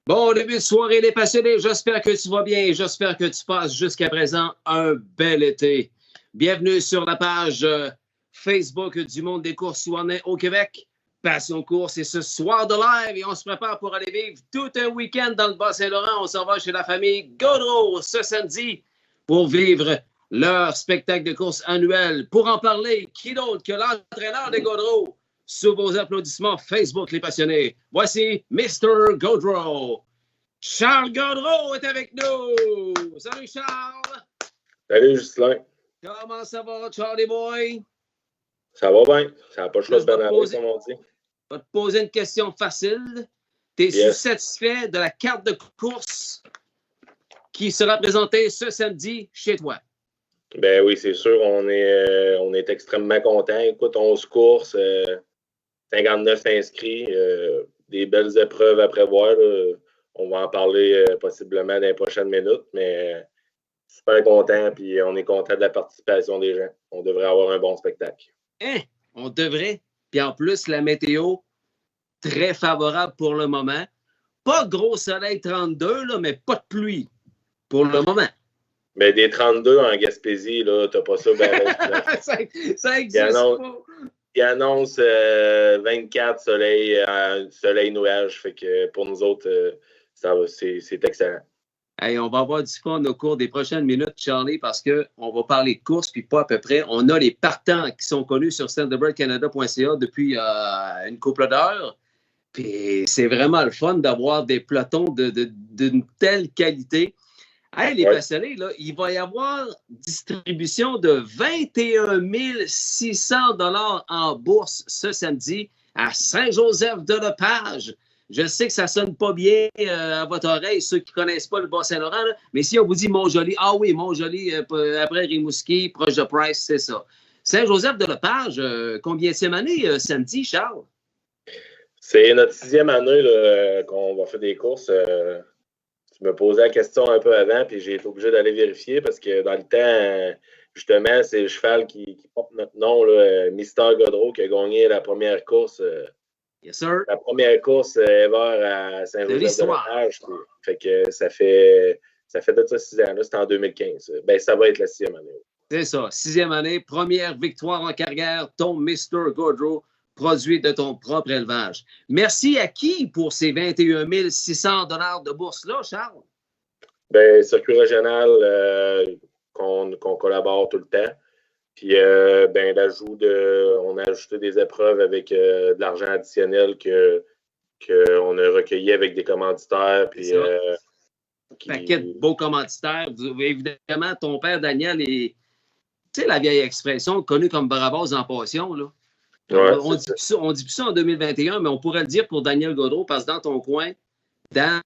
Bon début de soirée, les passionnés. J'espère que tu vas bien. J'espère que tu passes jusqu'à présent un bel été. Bienvenue sur la page Facebook du monde des courses Souverainet au Québec. Passion course, et ce soir de live, et on se prépare pour aller vivre tout un week-end dans le Bas-Saint-Laurent. On s'en va chez la famille Gaudreau ce samedi pour vivre leur spectacle de course annuel. Pour en parler, qui d'autre que l'entraîneur des Gaudreau? Sous vos applaudissements Facebook, les passionnés, voici Mr. Gaudreau. Charles Gaudreau est avec nous. Salut, Charles. Salut, Justin. Comment ça va, Charlie Boy? Ça va bien. Ça n'a pas le choix de bien aller, comme on dit. Je vais te poser une question facile. Es-tu satisfait de la carte de course qui sera présentée ce samedi chez toi? Ben oui, c'est sûr. On est extrêmement contents. Écoute, 11 courses, 59 inscrits, des belles épreuves à prévoir. Là. On va en parler possiblement dans les prochaines minutes, mais super content, puis on est content de la participation des gens. On devrait avoir un bon spectacle. Hein? On devrait. Puis en plus, la météo, très favorable pour le moment. Pas gros soleil 32, là, mais pas de pluie pour le moment. Mais des 32 en Gaspésie, là, t'as pas ça. Ça existe pas. Il annonce 24 soleil-nuage. Fait que pour nous autres, c'est excellent. Hey, on va avoir du fun au cours des prochaines minutes, Charlie, parce qu'on va parler de course, puis pas à peu près. On a les partants qui sont connus sur standardbirdcanada.ca depuis une couple d'heures. Puis c'est vraiment le fun d'avoir des pelotons d'une telle qualité. Hey, les passionnés, là, il va y avoir distribution de 21 600 $ en bourse ce samedi à Saint-Joseph-de-Lepage. Je sais que ça ne sonne pas bien à votre oreille, ceux qui ne connaissent pas le Bas-Saint-Laurent, là, mais si on vous dit Mont-Joli, ah oui, Mont-Joli, après Rimouski, proche de Price, c'est ça. Saint-Joseph-de-Lepage, combienième année samedi, Charles? C'est notre 6e année là, qu'on va faire des courses. Tu me posais la question un peu avant, puis j'ai été obligé d'aller vérifier parce que dans le temps, justement, c'est le cheval qui porte notre nom, là, Mr. Gaudreau, qui a gagné la première course. Yes, sir. La première course ever à Saint-Joseph-de-Lepage. Fait que ça fait de ça 6 ans. Là, c'était en 2015. Ben, ça va être la 6e année. C'est ça, 6e année, première victoire en carrière, ton Mr. Gaudreau, produit de ton propre élevage. Merci à qui pour ces 21 600 $ de bourse-là, Charles? Ben, circuit régional qu'on collabore tout le temps. Puis, ben, on a ajouté des épreuves avec de l'argent additionnel qu'on a recueilli avec des commanditaires. Puis, paquet de beaux commanditaires. Évidemment, ton père Daniel est, tu sais, la vieille expression connue comme Barabas en passion, là. Ouais, on dit plus ça en 2021, mais on pourrait le dire pour Daniel Gaudreau, parce que dans ton coin, Dan,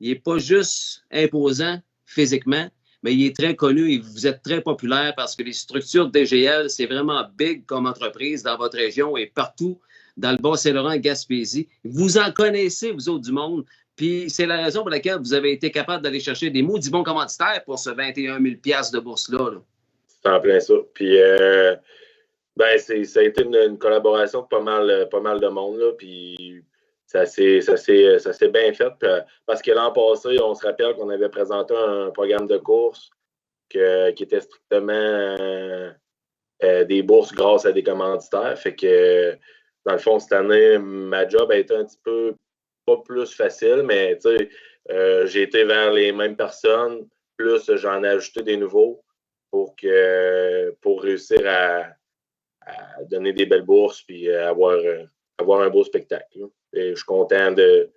il n'est pas juste imposant physiquement, mais il est très connu et vous êtes très populaire parce que les structures DGL, c'est vraiment big comme entreprise dans votre région et partout dans le Bas-Saint-Laurent et Gaspésie. Vous en connaissez, vous autres du monde, puis c'est la raison pour laquelle vous avez été capable d'aller chercher des maudits bons commanditaires pour ce 21 000 $ de bourse-là. Là. C'est en plein ça. Puis, ben, ça a été une collaboration de pas mal de monde, là, puis ça s'est bien fait. Parce que l'an passé, on se rappelle qu'on avait présenté un programme de course qui était strictement des bourses grâce à des commanditaires. Fait que, dans le fond, cette année, ma job a été un petit peu pas plus facile, mais tu sais, j'ai été vers les mêmes personnes, plus j'en ai ajouté des nouveaux pour réussir à donner des belles bourses puis avoir un beau spectacle. Et je suis content de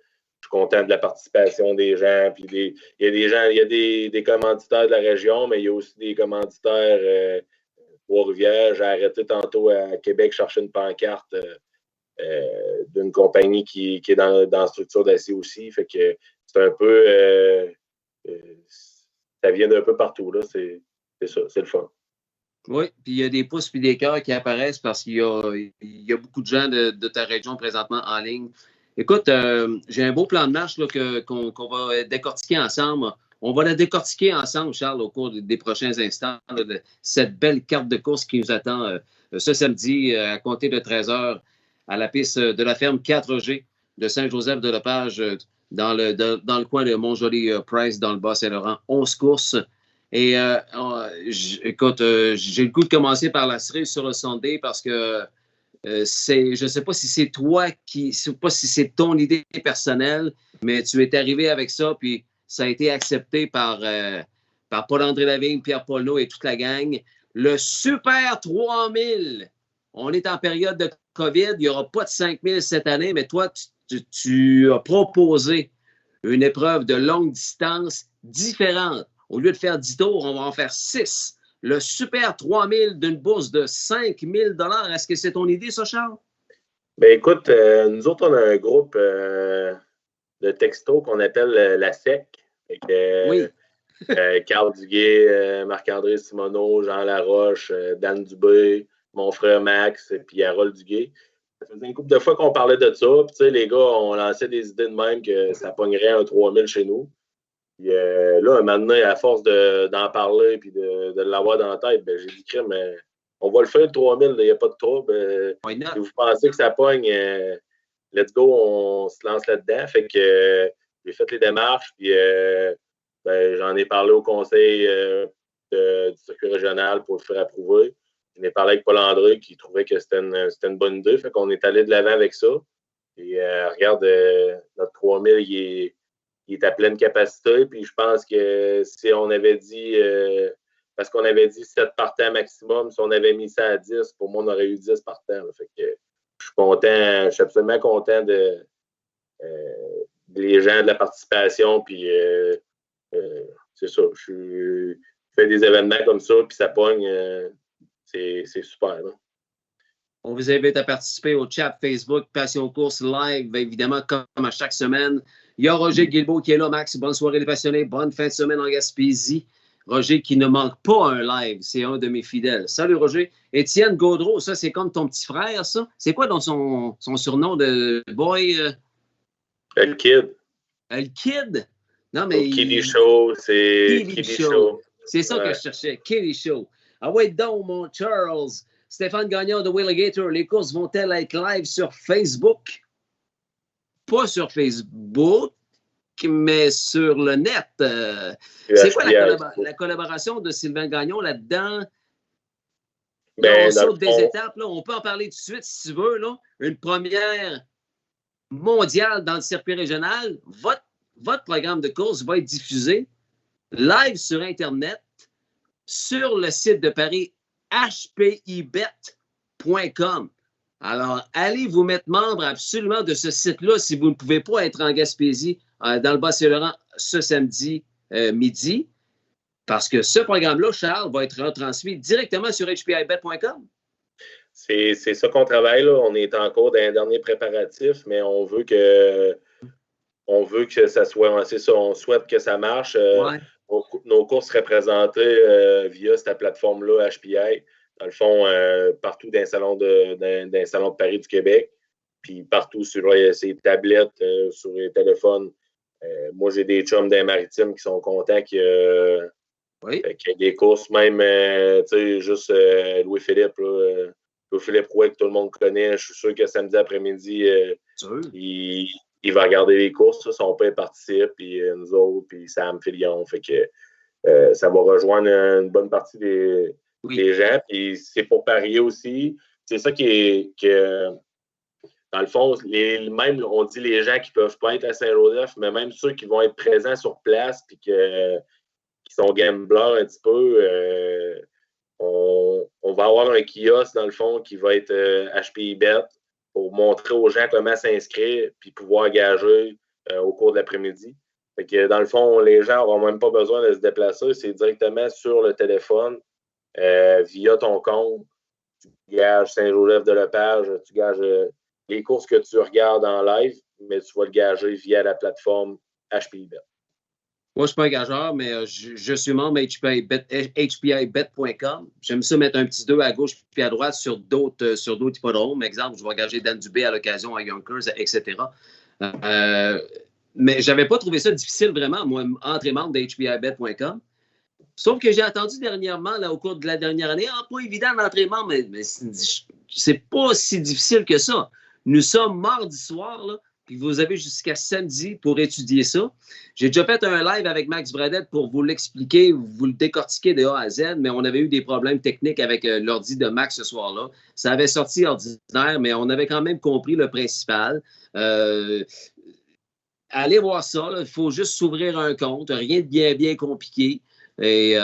la participation des gens. Puis il y a des commanditaires de la région, mais il y a aussi des commanditaires Trois-Rivières. J'ai arrêté tantôt à Québec chercher une pancarte d'une compagnie qui est dans la structure d'acier aussi. Fait que c'est un peu ça vient d'un peu partout. Là. C'est ça, c'est le fun. Oui, puis il y a des pouces puis des cœurs qui apparaissent parce qu'il y a beaucoup de gens de ta région présentement en ligne. Écoute, j'ai un beau plan de marche là, qu'on va décortiquer ensemble. On va la décortiquer ensemble, Charles, au cours des prochains instants, là, de cette belle carte de course qui nous attend ce samedi à compter de 13h à la piste de la ferme 4G de Saint-Joseph-de-Lepage, dans le coin de Montjoly-Price, dans le Bas-Saint-Laurent. 11 courses. Et écoute, j'ai le goût de commencer par la cerise sur le Sunday parce que je ne sais pas si c'est toi je ne sais pas si c'est ton idée personnelle, mais tu es arrivé avec ça, puis ça a été accepté par Paul-André Lavigne, Pierre Paulneau et toute la gang. Le Super 3000. On est en période de COVID. Il n'y aura pas de 5000 cette année, mais toi, tu as proposé une épreuve de longue distance différente. Au lieu de faire 10 tours, on va en faire 6. Le Super 3000 d'une bourse de 5 000 $. Est-ce que c'est ton idée, ça, Charles? Ben écoute, nous autres, on a un groupe de texto qu'on appelle la SEC. Oui. Carl Duguay, Marc-André Simoneau, Jean Laroche, Dan Dubé, mon frère Max, puis Harold Duguay. Ça faisait une couple de fois qu'on parlait de ça. Puis, tu sais, les gars, on lançait des idées de même que ça pognerait un 3000 chez nous. Puis là, maintenant, à force d'en parler et de l'avoir dans la tête, ben, j'ai dit, mais on va le faire, le 3000, il n'y a pas de trouble. Si vous pensez que ça pogne, let's go, on se lance là-dedans. Fait que j'ai fait les démarches, puis ben, j'en ai parlé au conseil du circuit régional pour le faire approuver. J'en ai parlé avec Paul-André qui trouvait que c'était une bonne idée. Fait qu'on est allé de l'avant avec ça. Et regarde, notre 3000, il est à pleine capacité. Puis je pense que si on avait dit, parce qu'on avait dit 7 partants maximum, si on avait mis ça à 10, pour moi, on aurait eu 10 partants. Fait que je suis absolument content des gens de la participation. Puis c'est ça, je fais des événements comme ça, puis ça pogne, c'est super. Là. On vous invite à participer au chat Facebook Passion Course Live, évidemment, comme à chaque semaine. Il y a Roger Guilbeault qui est là, Max. Bonne soirée les passionnés. Bonne fin de semaine en Gaspésie. Roger qui ne manque pas un live. C'est un de mes fidèles. Salut, Roger. Étienne Gaudreau, ça, c'est comme ton petit frère, ça. C'est quoi dans son surnom de boy? Le Kid. Le Kid? Non, mais. Kiddy Show, c'est Kiddy Show. C'est ça que je cherchais. Kiddy Show. Ah ouais, donc, mon Charles. Stéphane Gagnon de Wheeligator, les courses vont-elles être live sur Facebook? Pas sur Facebook, mais sur le net. C'est quoi la collaboration de Sylvain Gagnon là-dedans? Ben, on saute des étapes. Là. On peut en parler tout de suite si tu veux. Là. Une première mondiale dans le circuit régional. Votre programme de course va être diffusé live sur Internet, sur le site de Paris, hpibet.com. Alors, allez vous mettre membre absolument de ce site-là si vous ne pouvez pas être en Gaspésie dans le Bas-Saint-Laurent ce samedi midi. Parce que ce programme-là, Charles, va être retransmis directement sur hpibet.com. C'est ça qu'on travaille. Là. On est en cours d'un dernier préparatif, mais on veut que ça soit. C'est ça, on souhaite que ça marche. Ouais. Nos courses seraient présentées via cette plateforme-là, HPI, dans le fond, partout dans les salons de Paris du Québec, puis partout sur ces tablettes, sur les téléphones. Moi, j'ai des chums des maritimes qui sont contents qu'il y ait des courses, même, tu sais, juste Louis-Philippe, Louis-Philippe Rouet, que tout le monde connaît. Je suis sûr que samedi après-midi, il va regarder les courses, son père participe, puis nous autres, puis Sam Filion. Fait que ça va rejoindre une bonne partie des gens. Puis c'est pour parier aussi. C'est ça qui est dans le fond, même on dit les gens qui ne peuvent pas être à Saint-Joseph, mais même ceux qui vont être présents sur place puis qui sont gamblers un petit peu, on va avoir un kiosque, dans le fond, qui va être HPIBet pour montrer aux gens comment s'inscrire puis pouvoir gager au cours de l'après-midi. Fait que, dans le fond, les gens n'auront même pas besoin de se déplacer. C'est directement sur le téléphone, via ton compte. Tu gages Saint-Joseph-de-Lepage, tu gages les courses que tu regardes en live, mais tu vas le gager via la plateforme HPIBet. Moi, je ne suis pas un gageur, mais je suis membre HPIBet.com. J'aime ça mettre un petit 2 à gauche puis à droite sur d'autres hippodromes. Exemple, je vais engager Dan Dubé à l'occasion à Yonkers, etc. Mais je n'avais pas trouvé ça difficile vraiment, moi, entrer membre d'HPIBet.com. Sauf que j'ai entendu dernièrement, là, au cours de la dernière année, pas évident d'entrer membre, mais c'est pas si difficile que ça. Nous sommes mardi soir, là, puis vous avez jusqu'à samedi pour étudier ça. J'ai déjà fait un live avec Max Bradette pour vous l'expliquer, vous le décortiquer de A à Z, mais on avait eu des problèmes techniques avec l'ordi de Max ce soir-là. Ça avait sorti ordinaire, mais on avait quand même compris le principal. Allez voir ça. Il faut juste s'ouvrir un compte. Rien de bien, bien compliqué. Et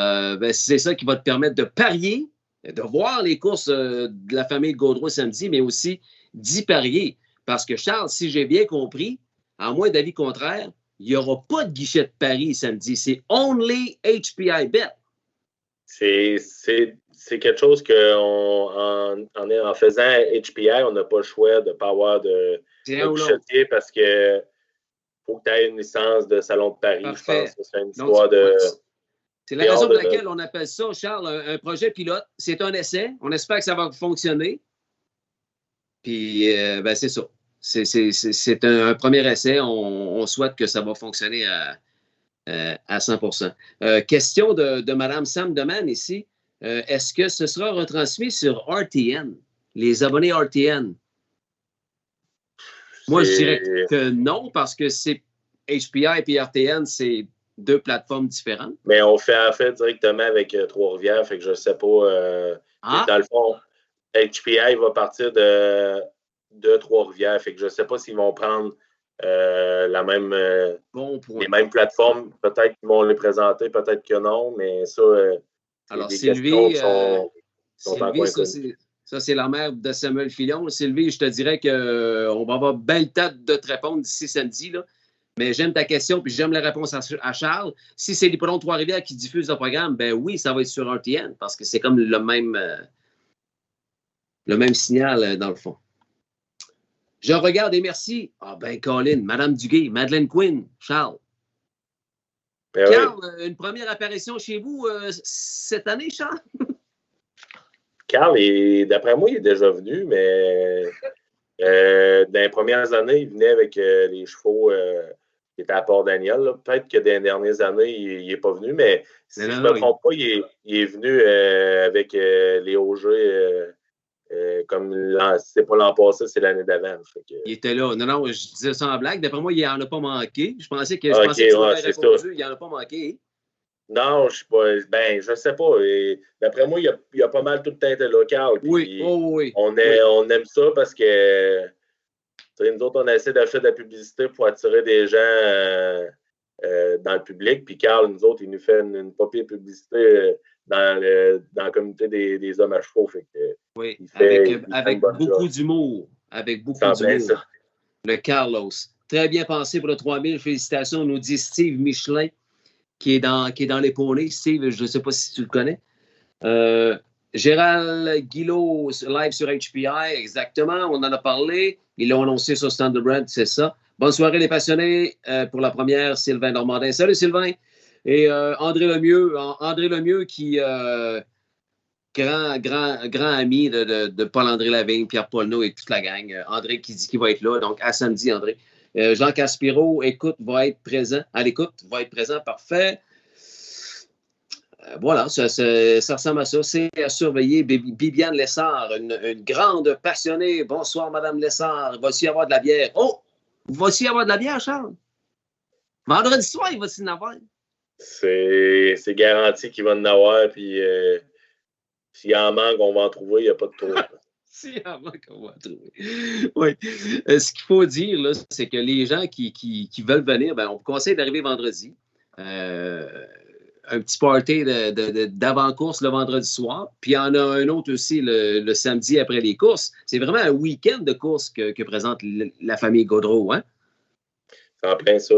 c'est ça qui va te permettre de parier, de voir les courses de la famille Gaudreau samedi, mais aussi d'y parier. Parce que, Charles, si j'ai bien compris, à moins d'avis contraire, il n'y aura pas de guichet de paris samedi. C'est only HPI Bet. C'est quelque chose en faisant HPI, on n'a pas le choix de ne pas avoir de guichetier parce que faut que tu aies une licence de salon de Paris. Parfait. Je pense que c'est une histoire de... C'est la raison pour laquelle on appelle ça, Charles, un projet pilote. C'est un essai. On espère que ça va fonctionner. Puis, c'est ça. C'est un premier essai. On souhaite que ça va fonctionner à 100%. Question de Mme Sam Deman ici. Est-ce que ce sera retransmis sur RTN, les abonnés RTN? Moi, je dirais que non, parce que c'est HPI et RTN, c'est deux plateformes différentes. Mais on fait affaire directement avec Trois-Rivières, fait que je ne sais pas. Dans le fond, HPI va partir de Trois-Rivières, fait que je ne sais pas s'ils vont prendre les mêmes plateformes. Peut-être qu'ils vont les présenter, peut-être que non, mais ça, alors, Sylvie, ça, c'est la mère de Samuel Fillon. Sylvie, je te dirais qu'on va avoir belle tête de te répondre d'ici samedi, là. Mais j'aime ta question, puis j'aime la réponse à Charles. Si c'est l'Hippodrome Trois-Rivières qui diffuse le programme, ben oui, ça va être sur RTN, parce que c'est comme le même signal, dans le fond. Je regarde et merci. Ah ben, Colin, Madame Duguay, Madeleine Quinn, Charles. Carl, une première apparition chez vous cette année, Charles? Carl, d'après moi, il est déjà venu, mais dans les premières années, il venait avec les chevaux qui étaient à Port-Daniel. Peut-être que dans les dernières années, il n'est pas venu, mais si je ne me trompe pas, il est venu avec les OG comme c'est pas l'an passé, c'est l'année d'avant. Il était là. Non, je disais ça en blague. D'après moi, il n'en a pas manqué. Je pensais que tu m'aurais répondu. Il n'en a pas manqué. Non, je sais pas. Ben, je sais pas. D'après moi, il y a pas mal tout le temps été local. Oui. On aime ça parce que nous autres, on essaie de faire de la publicité pour attirer des gens dans le public. Puis Carl, nous autres, il nous fait une pas pire publicité dans la communauté des hommes à chevaux. Fait que, oui, avec beaucoup d'humour. Avec beaucoup d'humour. Le Carlos. Très bien pensé pour le 3000. Félicitations, nous dit Steve Michelin, qui est dans les poneys. Steve, je ne sais pas si tu le connais. Gérald Guillot, live sur HPI, exactement. On en a parlé. Ils l'ont annoncé sur Standard Brand, c'est ça. Bonne soirée, les passionnés. Pour la première, Sylvain Normandin. Salut, Sylvain. Et André Lemieux qui grand ami de Paul-André Lavigne, Pierre Paulneau et toute la gang. André qui dit qu'il va être là. Donc, à samedi, André. Jean Caspiro, va être présent. À l'écoute, va être présent. Parfait. Voilà, ça ressemble à ça. C'est à surveiller. Bibiane Lessard, une grande passionnée. Bonsoir, Madame Lessard. Va-t-il y avoir de la bière? Oh! Va-t-il y avoir de la bière, Charles? Vendredi soir, il va-t-il y en avoir? C'est garanti qu'il va en avoir. Puis s'il y en manque, on va en trouver. Il n'y a pas de trou. S'il y en manque, on va en trouver. Oui. Ce qu'il faut dire, là, c'est que les gens qui veulent venir, on vous conseille d'arriver vendredi. Un petit party d'avant-course le vendredi soir. Puis il y en a un autre aussi le samedi après les courses. C'est vraiment un week-end de courses que présente la famille Gaudreau, hein? C'est en plein ça.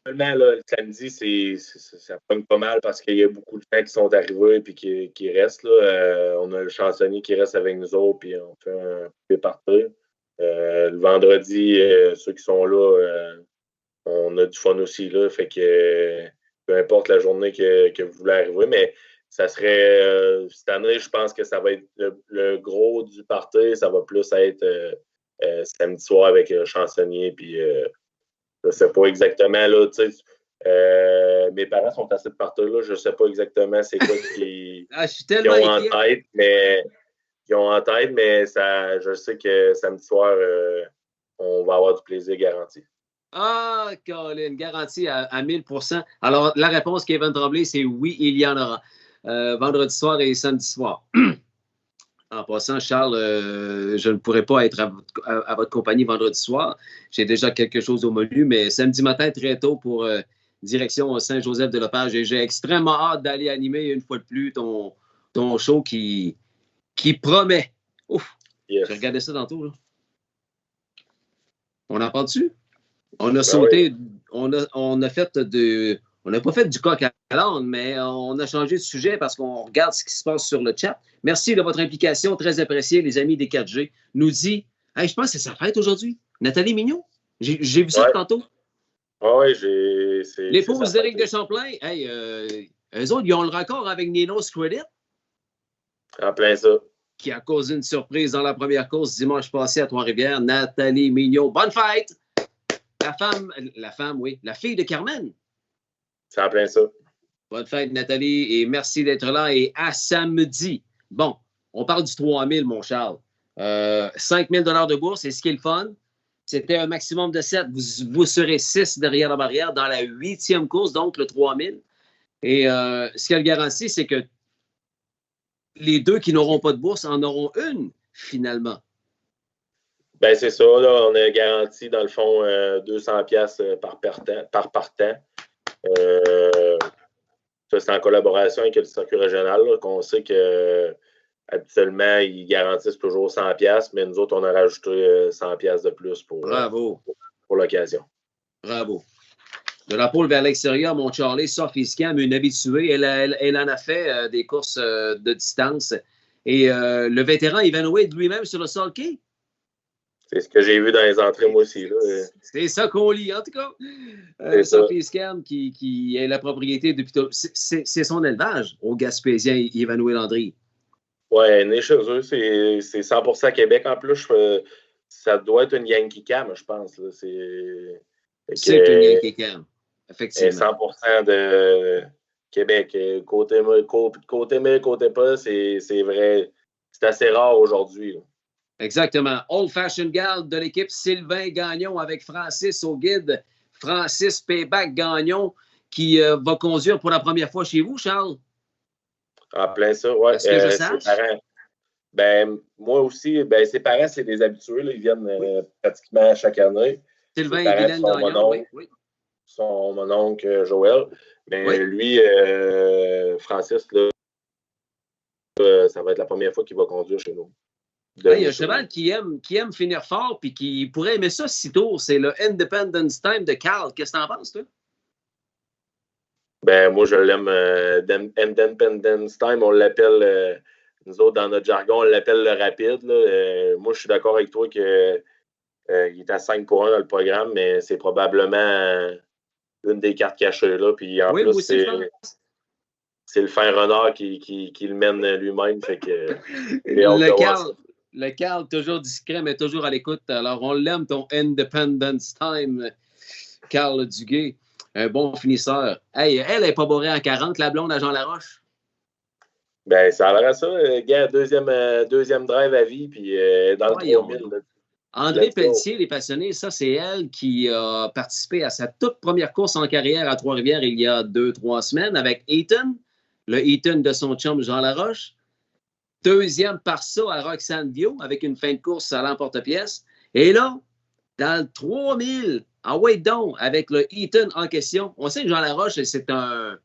Seulement, le samedi, ça pogne pas mal parce qu'il y a beaucoup de gens qui sont arrivés et qui restent. Là. On a le chansonnier qui reste avec nous autres, puis on fait un peu partir. Le vendredi, ceux qui sont là, on a du fun aussi. Là, fait que peu importe la journée que vous voulez arriver, mais ça serait cette année, je pense que ça va être le gros du party. Ça va plus être samedi soir avec le chansonnier, puis je ne sais pas exactement, là, tu sais, mes parents sont à cette partie-là, je ne sais pas exactement c'est quoi qu'ils ont en tête, mais ça, je sais que samedi soir, on va avoir du plaisir garanti. Ah, Colin, garanti à 1000%. Alors, la réponse, Kevin Tremblay, c'est oui, il y en aura. Vendredi soir et samedi soir. En passant, Charles, je ne pourrai pas être à votre compagnie vendredi soir. J'ai déjà quelque chose au menu, mais samedi matin, très tôt pour direction Saint-Joseph-de-Lepage. Et j'ai extrêmement hâte d'aller animer une fois de plus ton show qui promet. Ouf! Yes. J'ai regardé ça tantôt. Là. On en parle-tu? On a Ben sauté, oui. on a fait de. On n'a pas fait du coq à l'âne, mais on a changé de sujet parce qu'on regarde ce qui se passe sur le chat. Merci de votre implication, très appréciée, les amis des 4G. Nous dit, hey, je pense que c'est sa fête aujourd'hui. Nathalie Mignot. J'ai vu ça Ouais. tantôt. Oui, L'épouse d'Éric de Champlain. Hey, eux autres, ils ont le record avec Nino Scredit. En plein ça. Qui a causé une surprise dans la première course dimanche passé à Trois-Rivières. Nathalie Mignot. Bonne fête! La fille de Carmen. C'est en plein ça. Bonne fête, Nathalie, et merci d'être là. Et à samedi. Bon, on parle du 3000, mon Charles. 5 000 de bourse, et ce qui est le fun, c'était un maximum de 7. Vous serez 6 derrière la barrière dans la 8e course, donc le 3000. Et ce qu'elle garantit, c'est que les deux qui n'auront pas de bourse en auront une, finalement. Ben c'est ça, là, on a garanti, dans le fond, 200$ par partant. Ça, c'est en collaboration avec le circuit régional, là, qu'on sait que habituellement, ils garantissent toujours 100$, mais nous autres, on a rajouté 100$ de plus pour l'occasion. Bravo. De la pôle vers l'extérieur, mon Charlie, Sophie Scam, une habituée, elle en a fait des courses de distance. Et le vétéran Ivan Wade lui-même sur le Sulky. C'est ce que j'ai vu dans les entrées, moi aussi. Là. C'est ça qu'on lit, en tout cas. Sophie Scam, qui est la propriété depuis... C'est son élevage au Gaspésien Ivan Wade Landry. Oui, né chez eux, c'est 100% Québec. En plus, ça doit être une Yankee Cam, je pense. Là. C'est une Yankee Cam, effectivement. 100% de Québec. Côté pas, c'est vrai. C'est assez rare aujourd'hui. Là. Exactement. Old Fashion Gal de l'équipe Sylvain Gagnon avec Francis au guide. Francis Payback Gagnon qui va conduire pour la première fois chez vous, Charles. En plein ça, oui. Est-ce que je sache? Ben, moi aussi, ses parents, c'est des habitués. Là, ils viennent pratiquement chaque année. Sylvain et Guylaine Gagnon, oui. Son mon oncle Joël. Mais lui, Francis, là, ça va être la première fois qu'il va conduire chez nous. Il y a un cheval qui aime finir fort et qui pourrait aimer ça 6 tours. C'est le Independence Time de Carl. Qu'est-ce que tu en penses, toi? Ben, moi, je l'aime. Independence Time, on l'appelle, nous autres, dans notre jargon, on l'appelle le rapide. Là. Moi, je suis d'accord avec toi qu'il est à 5 pour 1 dans le programme, mais c'est probablement une des cartes cachées. Là. Puis en plus, c'est le fin renard qui le mène lui-même. Fait que, le Carl, toujours discret, mais toujours à l'écoute. Alors, on l'aime, ton Independence Time, Carl Duguay. Un bon finisseur. Hey, elle n'est pas bourrée en 40, la blonde à Jean Laroche. Ben, ça a l'air à ça. Gars, deuxième drive à vie, puis dans le 3000. André Pelletier, les passionnés, ça, c'est elle qui a participé à sa toute première course en carrière à Trois-Rivières il y a 2-3 semaines avec Eaton, le Eaton de son chum Jean Laroche. Deuxième par ça à Roxane Bio avec une fin de course à l'emporte-pièce. Et là, dans le 3000, en wait down avec le Eaton en question. On sait que Jean Laroche, c'est un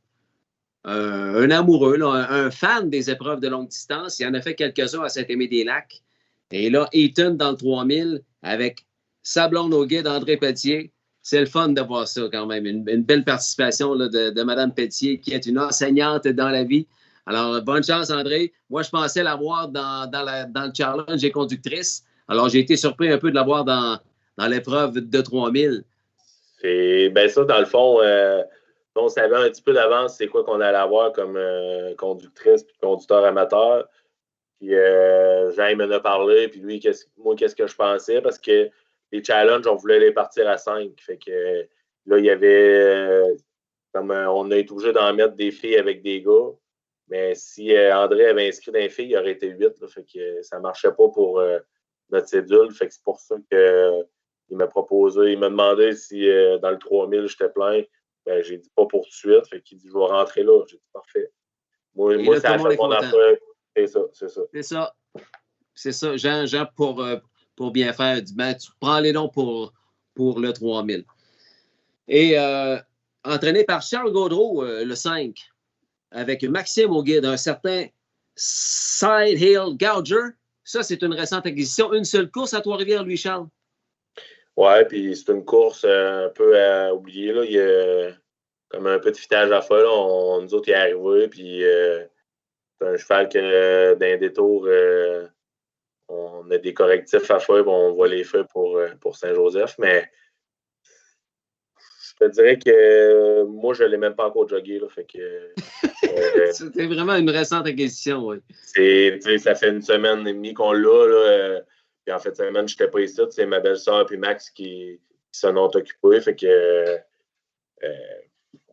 amoureux, là, un fan des épreuves de longue distance. Il en a fait quelques-uns à Saint-Aimé-des-Lacs. Et là, Eaton dans le 3000 avec sa blonde au guide, André Pelletier. C'est le fun de voir ça quand même. Une belle participation là, de Mme Pelletier, qui est une enseignante dans la vie. Alors, bonne chance, André. Moi, je pensais l'avoir dans le challenge des conductrices. Alors, j'ai été surpris un peu de l'avoir dans l'épreuve de 3000. Ben ça, dans le fond, on savait un petit peu d'avance c'est quoi qu'on allait avoir comme conductrice et conducteur amateur. Puis Jean m'en a parlé, puis lui, qu'est-ce que je pensais? Parce que les challenges, on voulait les partir à 5. Fait que là, il y avait on a été obligé d'en mettre des filles avec des gars. Mais si André avait inscrit des filles, il aurait été 8. Là, fait que ça ne marchait pas pour notre cédule. Fait que c'est pour ça que il m'a proposé, il m'a demandé si dans le 3000 j'étais plein. Ben, j'ai dit pas pour tout de suite. Fait qu'il dit, je vais rentrer là. J'ai dit, parfait. Moi Et là, c'est tout à le la monde fin de est mon content. affaire. C'est ça, c'est ça. C'est ça. C'est ça. Jean pour bien faire, dit, ben, tu prends les noms pour le 3000. Et entraîné par Charles Gaudreau, le 5, avec Maxime au guide, un certain Side Hill Gouger. Ça, c'est une récente acquisition. Une seule course à Trois-Rivières, lui, Charles. Ouais, puis c'est une course un peu à oublier. Là. Il y a comme un peu de fitage à faire. Nous autres, il est arrivé, puis c'est un cheval que d'un détour, on a des correctifs à faire, on va les faire pour Saint-Joseph, mais je te dirais que moi, je ne l'ai même pas encore jogué. Là, fait que, C'était vraiment une récente acquisition, oui. Ça fait une semaine et demie qu'on l'a. Là, puis en fait, cette semaine, je n'étais pas ici. C'est ma belle-sœur et Max qui s'en ont occupé. Fait que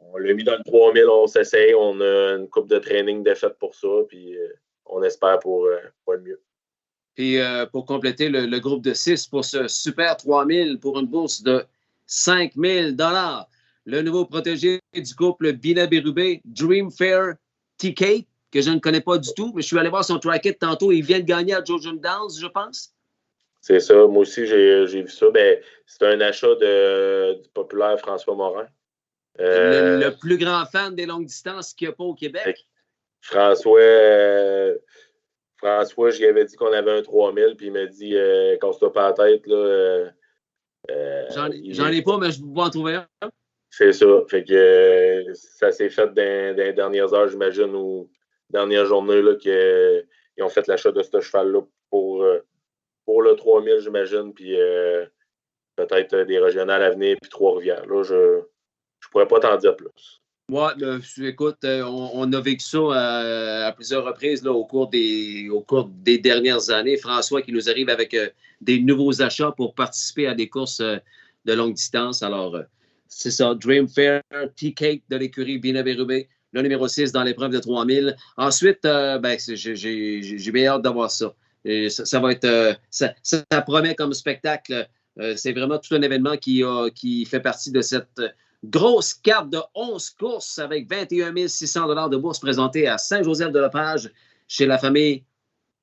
on l'a mis dans le 3000, on s'essaye. On a une coupe de training de fait pour ça. Puis on espère pour le mieux. Puis pour compléter le groupe de 6 pour ce super 3000 pour une bourse de 5 000 $. Le nouveau protégé du couple Bina Bérubé, Dream Fair TK, que je ne connais pas du tout, mais je suis allé voir son track tantôt. Il vient de gagner à Georgian Downs, je pense. C'est ça. Moi aussi, j'ai vu ça. Ben, c'est un achat du populaire François Morin. Le plus grand fan des longues distances qu'il n'y a pas au Québec. François, je lui avais dit qu'on avait un 3000, puis il m'a dit casse-toi pas la tête. Là, J'en ai pas, mais je vais en trouver un. C'est ça. Fait que ça s'est fait dans les dernières heures, j'imagine, ou dernière journée, là, qu'ils ont fait l'achat de ce cheval-là pour le 3000, j'imagine, puis peut-être des régionales à venir, puis Trois-Rivières. Là, je pourrais pas t'en dire plus. Ouais, écoute, on a vécu ça à plusieurs reprises là, au cours des dernières années. François qui nous arrive avec des nouveaux achats pour participer à des courses de longue distance. Alors, c'est ça, Dream Fair, T-Cake de l'écurie Bina Bérubé, le numéro 6 dans l'épreuve de 3000. Ensuite, j'ai bien hâte d'avoir ça. Et ça va être, ça promet comme spectacle. C'est vraiment tout un événement qui fait partie de cette grosse carte de 11 courses avec 21 600 $ de bourse présentée à Saint-Joseph-de-Lepage chez la famille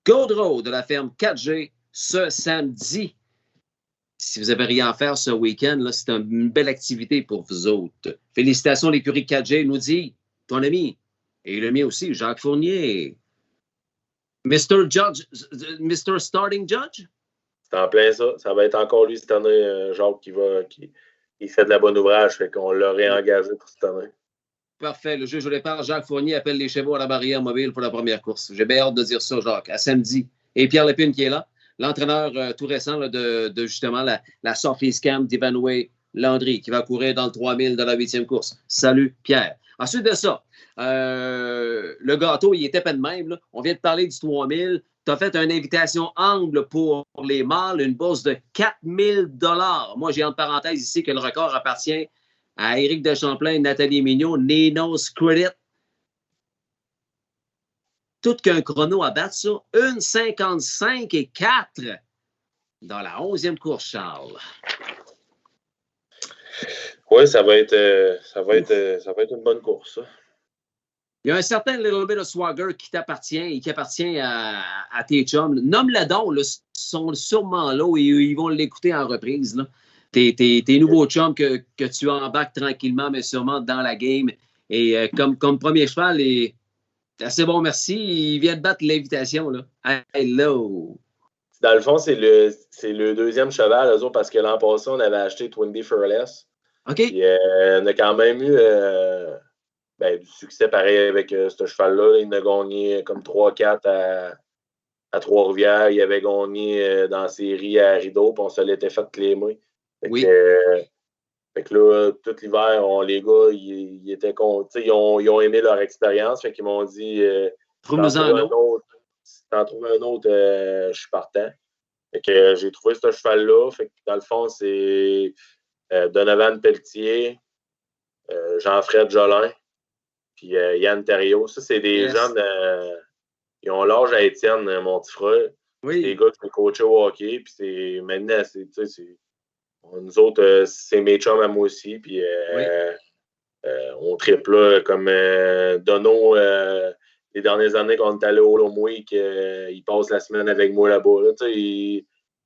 Gaudreau de la ferme 4G ce samedi. Si vous n'avez rien à faire ce week-end, là, c'est une belle activité pour vous autres. Félicitations, l'écurie 4G, nous dit ton ami, et le mien aussi, Jacques Fournier. Mr. Starting Judge? C'est en plein ça. Ça va être encore lui cette année, Jacques, qui fait de la bonne ouvrage. Fait qu'on l'a réengagé pour cette année. Parfait. Le juge au départ, Jacques Fournier, appelle les chevaux à la barrière mobile pour la première course. J'ai bien hâte de dire ça, Jacques, à samedi. Et Pierre Lépine qui est là, l'entraîneur tout récent là, de justement la Surface Camp d'Ivanhoe Landry qui va courir dans le 3000 de la 8e course. Salut, Pierre. Ensuite de ça, le gâteau, il était pas de même. Là. On vient de parler du 3000. Tu as fait une invitation angle pour les mâles, une bourse de 4 000 $. Moi, j'ai entre parenthèses ici que le record appartient à Éric Deschamplain, Nathalie Mignot, Nino's Credit. Tout qu'un chrono à battre ça. 1,55 et 4 dans la 11e course, Charles. Oui, ça va être une bonne course, ça. Il y a un certain little bit of swagger qui t'appartient et qui appartient à tes chums. Nomme-le donc, là, sont sûrement là et ils vont l'écouter en reprise. Là. Tes nouveaux chums que tu embarques tranquillement, mais sûrement dans la game. Et comme premier cheval, assez bon, merci. Il vient de battre l'invitation. Là. Hello! Dans le fond, c'est le deuxième cheval, eux autres, parce que l'an passé, on avait acheté Twinbee Fearless. OK. Puis, on a quand même eu du succès pareil avec ce cheval-là. Il a gagné comme 3-4 à Trois-Rivières. Il avait gagné dans la série à Rideau, puis on se l'était fait clémer. Fait que là, tout l'hiver, les gars, ils étaient contents. Ils ont aimé leur expérience. Fait qu'ils m'ont dit trouve-nous-en un autre. Si t'en trouves un autre, je suis partant. Fait que j'ai trouvé ce cheval-là. Fait que dans le fond, c'est Donovan Pelletier, Jean-Fred Jolin, puis Yann Thériault. Ça, c'est des gens qui ont l'âge à Étienne, mon petit frère. Oui. C'est des gars qui sont coachés au hockey. Puis maintenant, nous autres, c'est mes chums à moi aussi. Puis on triple là, comme Dono, les dernières années qu'on est allé au Lomouik, il passe la semaine avec moi là-bas. Là,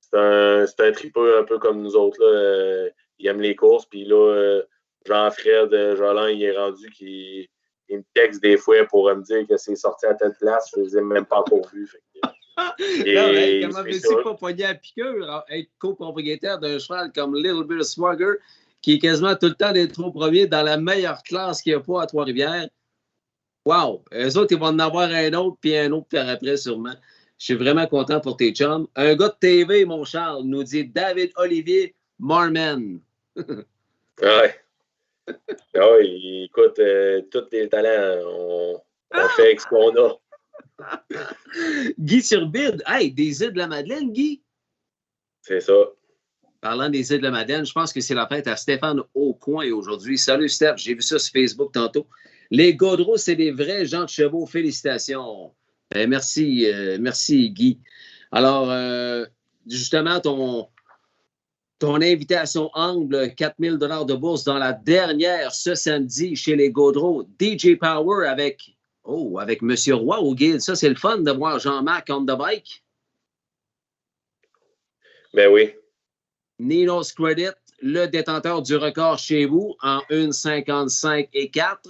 c'est un tripeux un peu comme nous autres. Là, il aime les courses. Puis là, Jean-Fred Jolin, il est rendu qu'il il me texte des fois pour me dire que c'est sorti à telle place. Je ne les ai même pas encore vus. Comment veux-tu pas pogner à piqûre, être copropriétaire d'un cheval comme Little Bit of Swagger, qui est quasiment tout le temps des trois premiers dans la meilleure classe qu'il n'y a pas à Trois-Rivières? Wow! Eux autres, ils vont en avoir un autre, puis un autre par après, sûrement. Je suis vraiment content pour tes chums. Un gars de TV, mon Charles, nous dit David Olivier Marman. Ouais. Écoute, tous les talents, on fait avec ce qu'on a. Guy Turbide. Hey, des îles de la Madeleine, Guy? C'est ça. Parlant des îles de la Madeleine, je pense que c'est la fête à Stéphane Aucoin aujourd'hui. Salut, Steph. J'ai vu ça sur Facebook tantôt. Les Gaudreaux, c'est des vrais gens de chevaux. Félicitations. Merci, Guy. Alors, justement, ton invitation angle, 4 000 $ de bourse dans la dernière ce samedi chez les Gaudreaux. DJ Power avec M. Roy au guide. Ça, c'est le fun de voir Jean-Marc on the bike. Ben oui. Nino's Credit, le détenteur du record chez vous en 1,55 et 4.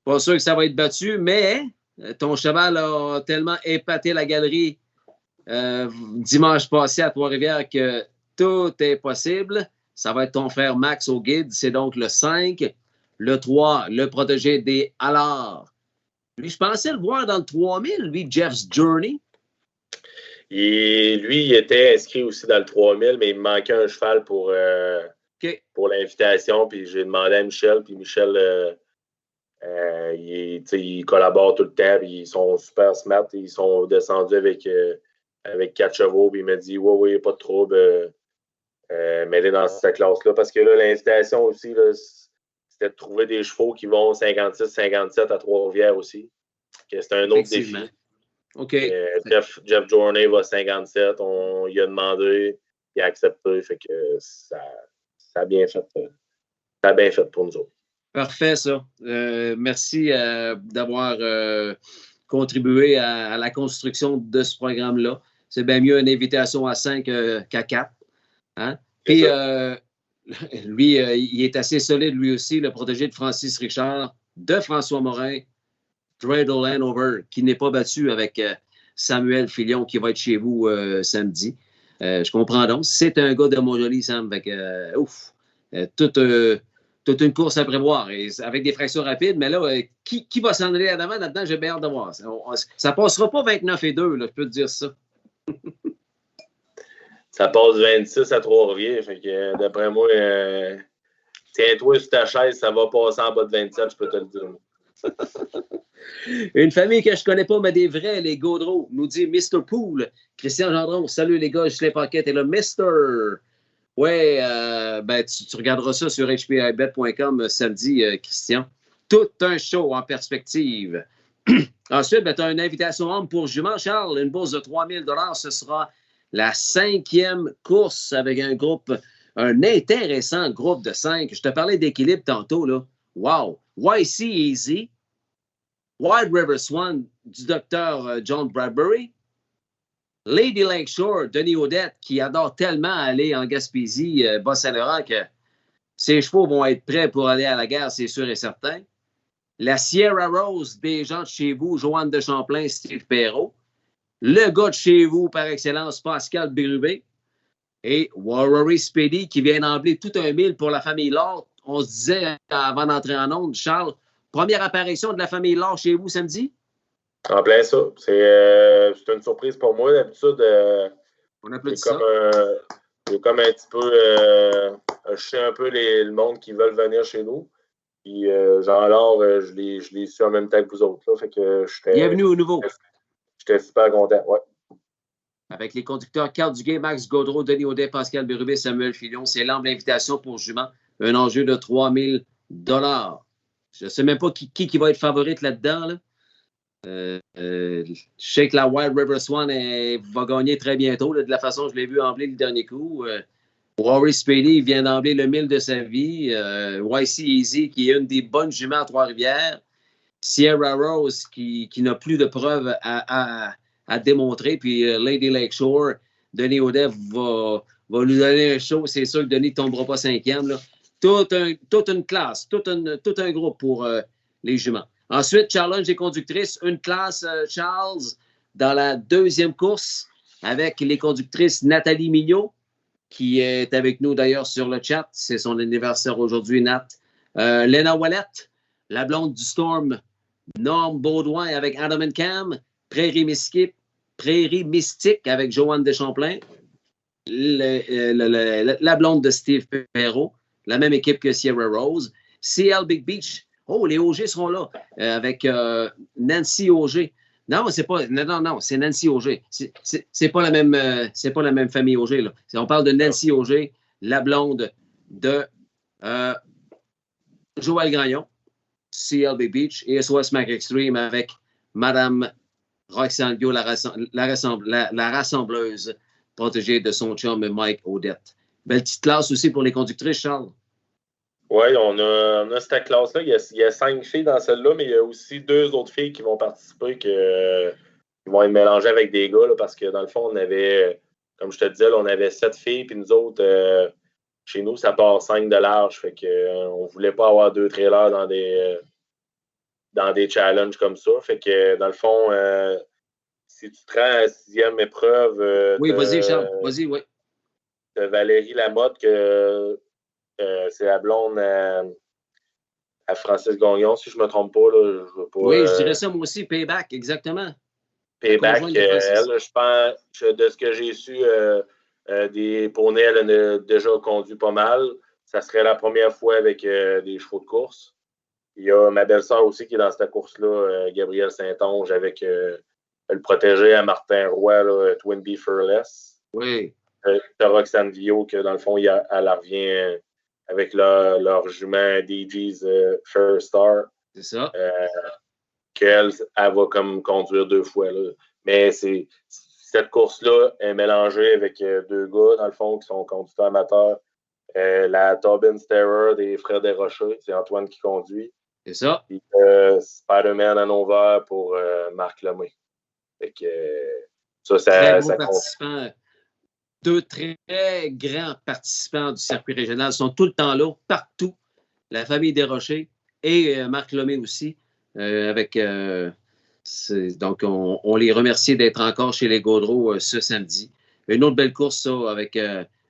Pas sûr que ça va être battu, mais ton cheval a tellement épaté la galerie dimanche passé à Trois-Rivières que tout est possible. Ça va être ton frère Max au guide. C'est donc le 5. Le 3, le protégé des Allard. Lui, je pensais le voir dans le 3000, lui, Jeff's Journey. Lui, il était inscrit aussi dans le 3000, mais il me manquait un cheval pour l'invitation. Puis j'ai demandé à Michel, puis Michel, il collabore tout le temps, puis ils sont super smart. Ils sont descendus avec 4 chevaux, puis il m'a dit oui, pas de trouble, mêlé dans cette classe-là. Parce que là, l'invitation aussi, là, c'était de trouver des chevaux qui vont 56-57 à Trois-Rivières aussi. C'est un autre défi. OK. Jeff Journey va 57. On lui a demandé, il a accepté. Fait que ça a bien fait. Ça a bien fait pour nous autres. Parfait, ça. Merci d'avoir contribué à la construction de ce programme-là. C'est bien mieux une invitation à 5 qu'à 4. Hein? Puis, lui, il est assez solide, lui aussi, le protégé de Francis Richard, de François Morin, Dreidel Hanover, qui n'est pas battu avec Samuel Filion, qui va être chez vous samedi. Je comprends donc. C'est un gars de Montjoly, Sam. Toute une course à prévoir, avec des fractions rapides. Mais là, qui va s'en aller à l'avant là-dedans? J'ai bien hâte de voir. Ça ne passera pas 29 et 2, là, je peux te dire ça. Ça passe 26 à Trois-Rivières. Fait que d'après moi, tiens-toi sur ta chaise, ça va passer en bas de 27, je peux te le dire. Une famille que je ne connais pas, mais des vrais, les Gaudreaux, nous dit Mr. Pool. Christian Gendron, salut les gars, Ghislain Paquette et le Mr. Ouais, tu regarderas ça sur hpibet.com samedi, Christian. Tout un show en perspective. Ensuite, tu as une invitation homme pour jument, Charles. Une bourse de 3 000 $. Ce sera la 5e course avec un intéressant groupe de 5. Je te parlais d'équilibre tantôt, là. Wow! YC Easy, Wild River Swan du docteur John Bradbury, Lady Lakeshore, Denis Audette, qui adore tellement aller en Gaspésie, Bas-Saint-Laurent, que ses chevaux vont être prêts pour aller à la guerre, c'est sûr et certain. La Sierra Rose, des gens de chez vous, Joanne de Champlain, Steve Perrault. Le gars de chez vous, par excellence, Pascal Bérubé. Et Warrory Speedy, qui vient d'emblée tout un mille pour la famille Lord. On se disait, avant d'entrer en onde, Charles, première apparition de la famille Lord chez vous samedi? En plein ça. C'est une surprise pour moi. D'habitude, on applaudit ça. J'ai comme un petit peu... je sais un peu le monde qui veulent venir chez nous. Puis Jean-Laure, je l'ai su en même temps que vous autres. Là, fait que bienvenue au nouveau. J'étais super content, ouais. Avec les conducteurs Carl Duguay, Max Gaudreau, Denis Audet, Pascal Bérubé, Samuel Filion. C'est l'ample invitation pour jument. Un enjeu de 3 000 $. Je ne sais même pas qui va être favorite là-dedans. Là. Je sais que la Wild River Swan va gagner très bientôt. Là, de la façon dont je l'ai vu embler le dernier coup. Rory Spady vient d'emblée le 1000 de sa vie. YC Easy, qui est une des bonnes juments à Trois-Rivières. Sierra Rose, qui n'a plus de preuves à démontrer. Puis Lady Lakeshore, Denis Audet va lui donner un show. C'est sûr que Denis ne tombera pas cinquième. Là. Toute une classe, tout un groupe pour les juments. Ensuite, challenge des conductrices. Une classe, Charles, dans la deuxième course, avec les conductrices Nathalie Mignot, qui est avec nous d'ailleurs sur le chat. C'est son anniversaire aujourd'hui, Nat. Lena Wallet, la blonde du Storm, Norm Baudouin avec Adam and Cam, Prairie Mystique avec Joanne Deschamplain, la blonde de Steve Perrault, la même équipe que Sierra Rose. CL Big Beach, oh, les OG seront là, avec Nancy Auger. Non, c'est pas. Non, c'est Nancy Auger. C'est pas la même famille Auger, là. On parle de Nancy Auger, la blonde de Joël Gagnon, CLB Beach et SOS Mac Extreme avec Madame Roxane Gio, la rassembleuse protégée de son chum Mike Odette. Belle petite classe aussi pour les conductrices, Charles. Oui, on a cette classe-là. Il y a 5 filles dans celle-là, mais il y a aussi 2 autres filles qui vont participer, qui vont être mélangées avec des gars, là, parce que dans le fond, on avait, comme je te disais, là, on avait 7 filles, puis nous autres, chez nous, ça part 5 de large. Fait que on voulait pas avoir 2 trailers dans des challenges comme ça. Fait que dans le fond, si tu te rends à la 6e épreuve. Oui, vas-y, Charles. Vas-y, oui. De Valérie Lamotte, que c'est la blonde à Francis Gagnon, si je ne me trompe pas. Là, je veux pas, oui, je dirais ça moi aussi, Payback, exactement. Payback, elle, je pense, de ce que j'ai su, des poneys, elle a déjà conduit pas mal. Ça serait la première fois avec des chevaux de course. Il y a ma belle-sœur aussi qui est dans cette course-là, Gabrielle Saint-Onge, avec le protégé à Martin Roy, là, Twin Bee Fearless. Oui. Roxane Vio, que dans le fond, elle revient avec leur jument DJ's Fair Star. C'est ça. Qu'elle va comme conduire 2 fois. Là. Mais cette course-là est mélangée avec 2 gars, dans le fond, qui sont conducteurs amateurs. La Tobin's Terror des Frères Desrochers, c'est Antoine qui conduit. C'est ça. Puis Spider-Man Hanover pour Marc Lemay. Fait que ça compte. 2 très grands participants du circuit régional sont tout le temps là, partout. La famille Desrochers et Marc Lemay aussi. Donc, on les remercie d'être encore chez les Gaudreaux ce samedi. Une autre belle course, ça, avec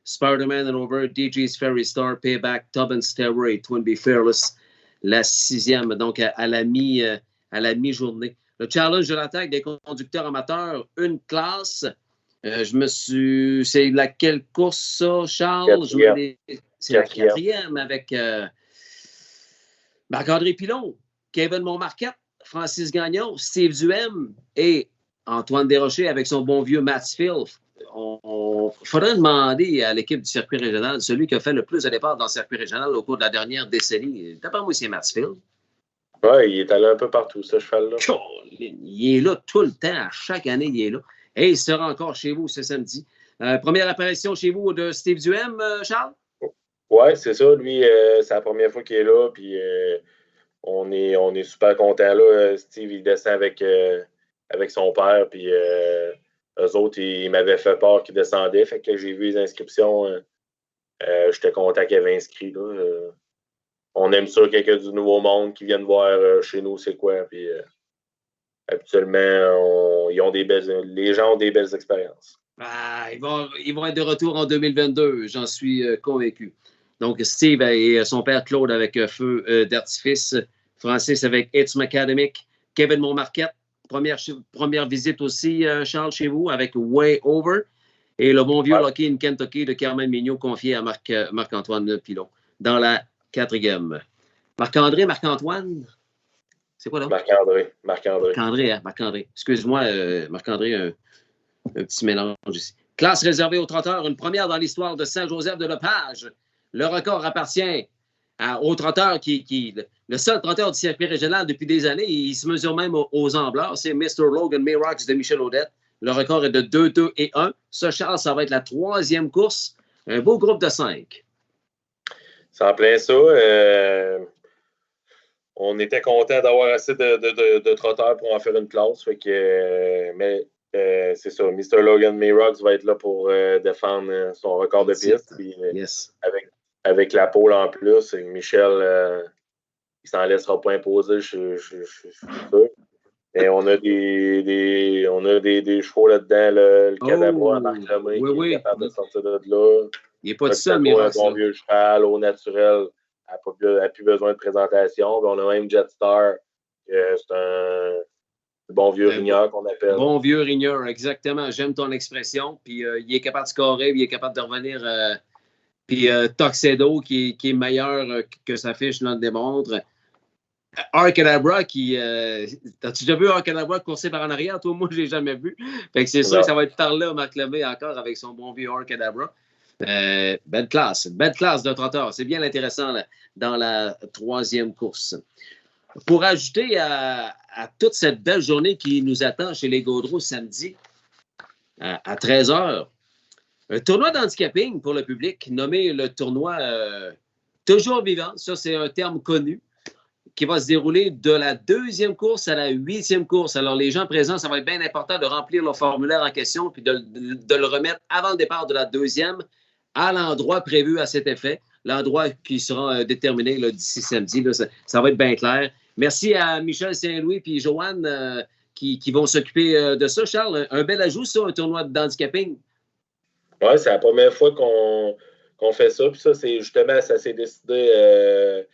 Spider-Man and Over, DJ's Ferry Star, Payback, Tobin Stairway et Twin Bee Fearless, la 6e, donc à la mi-journée. Le challenge de l'attaque des conducteurs amateurs, une classe. C'est laquelle course, ça, Charles? C'est la 4e avec Marc-André Pilon, Kevin Montmarquette, Francis Gagnon, Steve Duhem et Antoine Desrochers avec son bon vieux Matsfield. Il faudrait demander à l'équipe du circuit régional, celui qui a fait le plus de départs dans le circuit régional au cours de la dernière décennie. D'après moi, c'est Matsfield. Oui, il est allé un peu partout, ce cheval-là. Il est là tout le temps. À chaque année, il est là. Et il sera encore chez vous ce samedi. Première apparition chez vous de Steve Duhem, Charles? Oui, c'est ça. Lui, c'est la première fois qu'il est là. Puis on est super content là. Steve, il descend avec son père. Puis eux autres, ils m'avaient fait peur qu'ils descendaient. Fait que j'ai vu les inscriptions. J'étais content qu'ils avaient inscrit. Là. On aime ça, quelqu'un du nouveau monde qui vienne voir chez nous c'est quoi. Puis habituellement, les gens ont des belles expériences. Ils vont être de retour en 2022, j'en suis convaincu. Donc, Steve et son père Claude avec Feu d'artifice, Francis avec It's Academic, Kevin Montmarquette, première visite aussi, Charles, chez vous, avec Way Over, et le bon vieux Lucky in Kentucky de Carmen Mignot confié à Marc-Antoine Pilon dans la 4e. Marc-Antoine? C'est quoi là? Marc-André. Marc-André. Excuse-moi, Marc-André, un petit mélange ici. Classe réservée aux trotteurs, une première dans l'histoire de Saint-Joseph-de-Lepage. Le record appartient au trotteur le seul trotteur du circuit régional depuis des années. Il se mesure même aux Ambleurs. C'est Mr. Logan Mayrox de Michel Audette. Le record est de 2, 2 et 1. Ça, Charles, ça va être la 3e course Un beau groupe de 5. C'est en plein ça. On était content d'avoir assez de trotteurs pour en faire une classe. Fait que, mais c'est ça. Mr. Logan Mayrox va être là pour défendre son record de piste. Puis, yes. Avec la pole en plus, Michel, il s'en laissera pas imposer, je suis sûr. Mais on a des chevaux là-dedans. Le Cadabra à Marc Lemay qui est capable de sortir de là. Il n'est pas tout seul, Mayrox. Un bon vieux cheval, au naturel. n'a plus besoin de présentation. Puis on a même Jetstar. C'est un bon vieux rigneur qu'on appelle. Bon vieux rigneur, exactement. J'aime ton expression. Puis il est capable de scorer, puis il est capable de revenir. Puis Tuxedo, qui est meilleur que sa fiche là, le démontre. Arcadabra, t'as-tu déjà vu Arcadabra courser par en arrière? Toi, moi, je ne l'ai jamais vu. Fait que c'est sûr que ça va être par là, Marc Lemay, encore avec son bon vieux Arcadabra. Belle classe de trotteur. C'est bien intéressant là, dans la 3e course. Pour ajouter à toute cette belle journée qui nous attend chez les Gaudreaux samedi à 13h, un tournoi d'handicapping pour le public nommé le tournoi Toujours Vivant. Ça, c'est un terme connu qui va se dérouler de la 2e course à la 8e course. Alors, les gens présents, ça va être bien important de remplir le formulaire en question puis de le remettre avant le départ de la 2e à l'endroit prévu à cet effet, l'endroit qui sera déterminé là, d'ici samedi. Là, ça va être bien clair. Merci à Michel Saint-Louis et Joanne qui vont s'occuper de ça. Charles, un bel ajout, ça, un tournoi d'handicapping. Oui, c'est la première fois qu'on fait ça. Puis ça, c'est justement, ça s'est décidé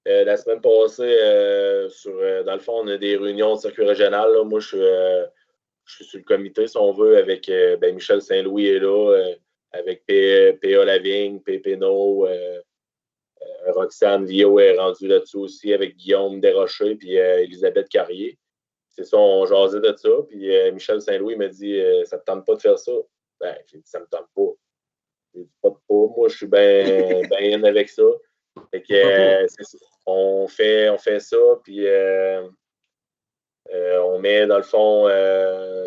la semaine passée. Dans le fond, on a des réunions de circuit régional. Là. Moi, je suis sur le comité, si on veut, avec Michel Saint-Louis est là, avec P.A. Lavigne, Pépéno, Roxane Vio est rendue là-dessus aussi, avec Guillaume Desrochers puis Elisabeth Carrier. C'est ça, on jasait de ça. Puis Michel Saint-Louis m'a dit ça ne te tente pas de faire ça? Ben, j'ai dit ça ne me tente pas. J'ai dit pas. Moi, je suis bien avec ça. Fait que, on fait ça, puis on met, dans le fond,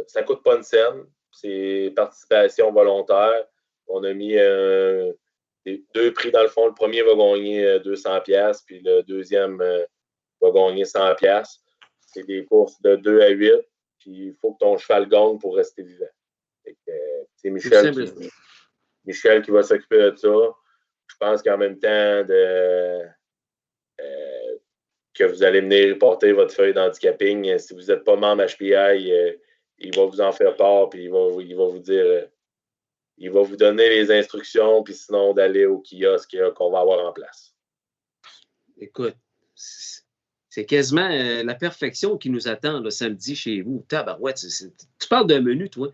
ça ne coûte pas une scène. C'est participation volontaire. On a mis 2 prix, dans le fond. Le premier va gagner 200$, puis le deuxième va gagner 100$. C'est des courses de 2 à 8, puis il faut que ton cheval gagne pour rester vivant. C'est Michel qui va s'occuper de ça. Je pense qu'en même temps que vous allez venir porter votre feuille d'handicapping, si vous n'êtes pas membre HPI, il va vous en faire part, puis il va vous dire, il va vous donner les instructions, puis sinon d'aller au kiosque qu'on va avoir en place. Écoute, c'est quasiment la perfection qui nous attend le samedi chez vous. Tabarouette, tu parles d'un menu, toi.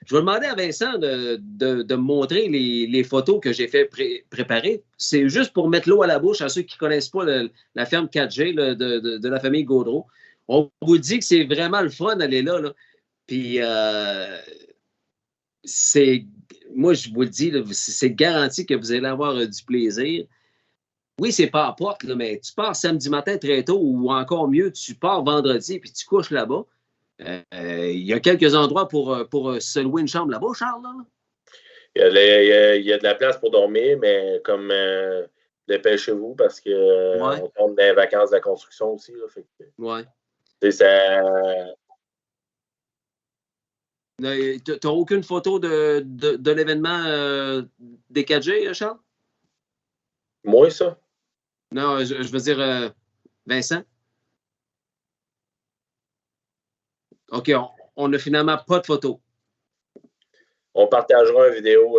Je vais demander à Vincent de me montrer les photos que j'ai fait préparer. C'est juste pour mettre l'eau à la bouche à ceux qui ne connaissent pas la ferme 4G là, de la famille Gaudreau. On vous dit que c'est vraiment le fun d'aller là. Puis, moi, je vous le dis, là, c'est garanti que vous allez avoir du plaisir. Oui, c'est pas à porte, là, mais tu pars samedi matin très tôt ou encore mieux, tu pars vendredi et puis tu couches là-bas. Il y a quelques endroits pour se louer une chambre là-bas, Charles? Là? Il y a de la place pour dormir, mais comme dépêchez-vous parce qu'on tombe dans les vacances de la construction aussi. Là, fait que, tu n'as aucune photo de l'événement des 4G, Charles? Moi, ça? Non, je veux dire Vincent. OK, on n'a finalement pas de photo. On partagera une vidéo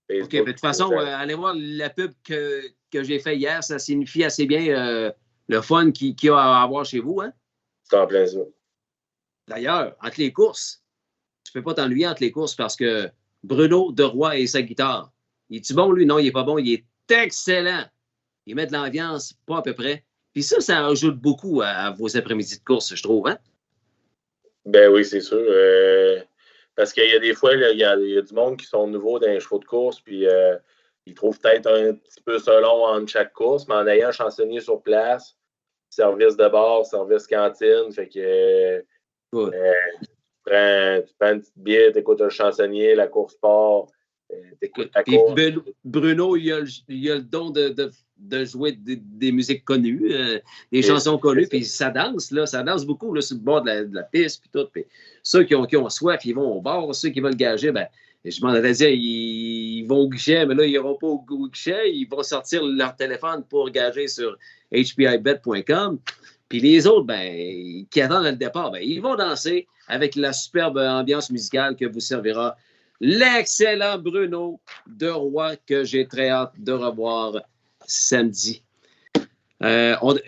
Facebook. OK, de toute façon, allez voir la pub que j'ai fait hier. Ça signifie assez bien le fun qu'il y a à avoir chez vous. Hein? C'est en plein ça. D'ailleurs, entre les courses, tu ne peux pas t'ennuyer entre les courses parce que Bruno Deroy et sa guitare, il est-tu bon, lui? Non, il n'est pas bon. Il est excellent. Il met de l'ambiance, pas à peu près. Puis ça ajoute beaucoup à vos après-midi de course, je trouve. Hein? Ben oui, c'est sûr. Parce qu'il y a des fois, il y a du monde qui sont nouveaux dans les chevaux de course, puis ils trouvent peut-être un petit peu ça long entre chaque course, mais en ayant un chansonnier sur place, service de bar, service cantine, fait que tu prends une petite bière, tu écoutes un chansonnier, la course part, T'écoutes ta Puis course. Bruno, il a le don de jouer des musiques connues, des C'est chansons connues, ça. puis ça danse, là, ça danse beaucoup là, sur le bord de la piste, puis tout. Puis ceux qui ont soif, ils vont au bar. Ceux qui veulent gager, ben, je m'en allais dire, ils vont au guichet, mais là, ils n'iront pas au guichet. Ils vont sortir leur téléphone pour gager sur hpibet.com. Puis les autres, ben, qui attendent le départ, ben, ils vont danser avec la superbe ambiance musicale que vous servira l'excellent Bruno de Roy, que j'ai très hâte de revoir samedi.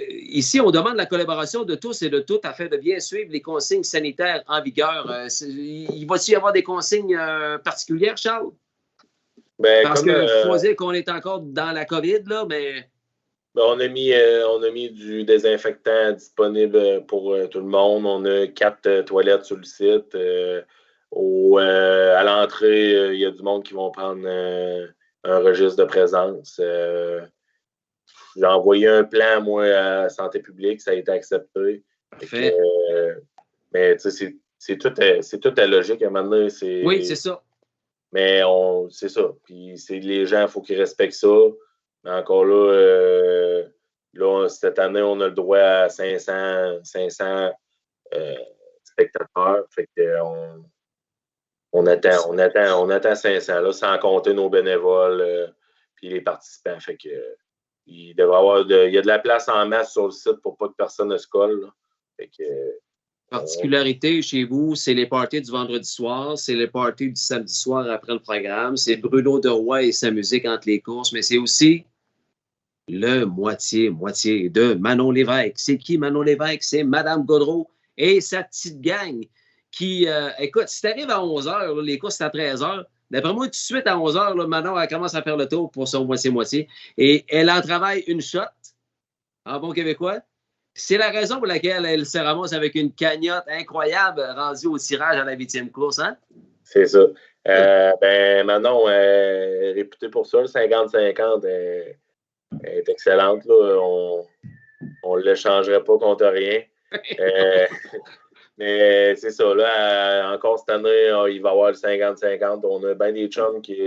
Ici, on demande la collaboration de tous et de toutes afin de bien suivre les consignes sanitaires en vigueur. Il va-t-il y avoir des consignes particulières, Charles? Parce qu'il faut dire qu'on est encore dans la COVID, là, mais... On a mis du désinfectant disponible pour tout le monde. On a 4 toilettes sur le site. À l'entrée, il y a du monde qui vont prendre un registre de présence. J'ai envoyé un plan, moi, à Santé publique. Ça a été accepté. Parfait. Mais c'est tout à logique. À un moment donné, oui, c'est ça. Mais c'est ça. Puis les gens, il faut qu'ils respectent ça. Mais encore là, cette année, on a le droit à 500 spectateurs. Fait que on attend 500, là, sans compter nos bénévoles puis les participants. Fait que il y a de la place en masse sur le site pour pas que personne ne se colle. Là. Fait que, particularité chez vous, c'est les parties du vendredi soir, c'est les parties du samedi soir après le programme, c'est Bruno de Roy et sa musique entre les courses, mais c'est aussi le moitié de Manon Lévesque. C'est qui Manon Lévesque? C'est Madame Gaudreau et sa petite gang qui, écoute, si tu arrives à 11h, les courses c'est à 13h, d'après moi, tout de suite à 11h, là, Manon, elle commence à faire le tour pour son moitié-moitié et elle en travaille une shot, en bon québécois. C'est la raison pour laquelle elle se ramasse avec une cagnotte incroyable rendue au tirage à la 8e course, hein? C'est ça. Manon, réputée pour ça, le 50-50, elle est excellente. Là. On ne l'échangerait pas contre rien. Mais c'est ça. Là, encore cette année, il va y avoir le 50-50. On a bien des chums qui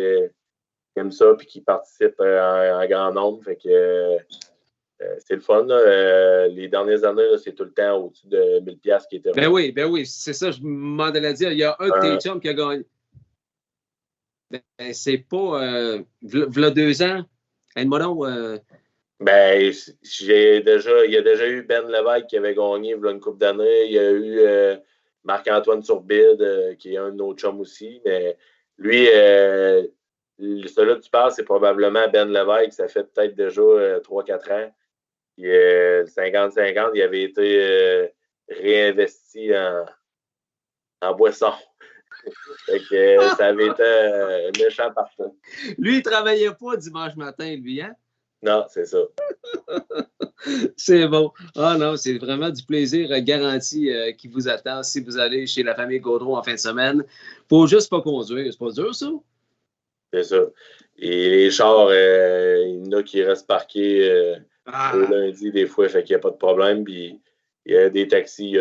aiment ça et qui participent en grand nombre. Fait que c'est le fun. Les dernières années, là, c'est tout le temps au-dessus de 1000$ qui était. Ben oui, c'est ça, je m'en allais dire. Il y a un de tes chums qui a gagné. Ben, c'est pas. V'là 2 ans. Aide-moi donc. Ben, il y a déjà eu Ben Lévesque qui avait gagné il y a une couple d'années. Il y a eu Marc-Antoine Turbide, qui est un de nos chums aussi. Mais lui, celui-là que tu parles, c'est probablement Ben Lévesque. Ça fait peut-être déjà 3-4 ans. Puis, le 50-50, il avait été réinvesti en boisson. Fait que ça avait été un méchant parfum. Lui, il ne travaillait pas dimanche matin, lui, hein? Non, c'est ça. C'est bon. Ah non, c'est vraiment du plaisir garanti qui vous attend si vous allez chez la famille Gaudreau en fin de semaine. Faut juste pas conduire. C'est pas dur, ça? C'est ça. Et les chars, il y en a qui restent parqués le lundi des fois, fait qu'il n'y a pas de problème. Puis il y a des taxis,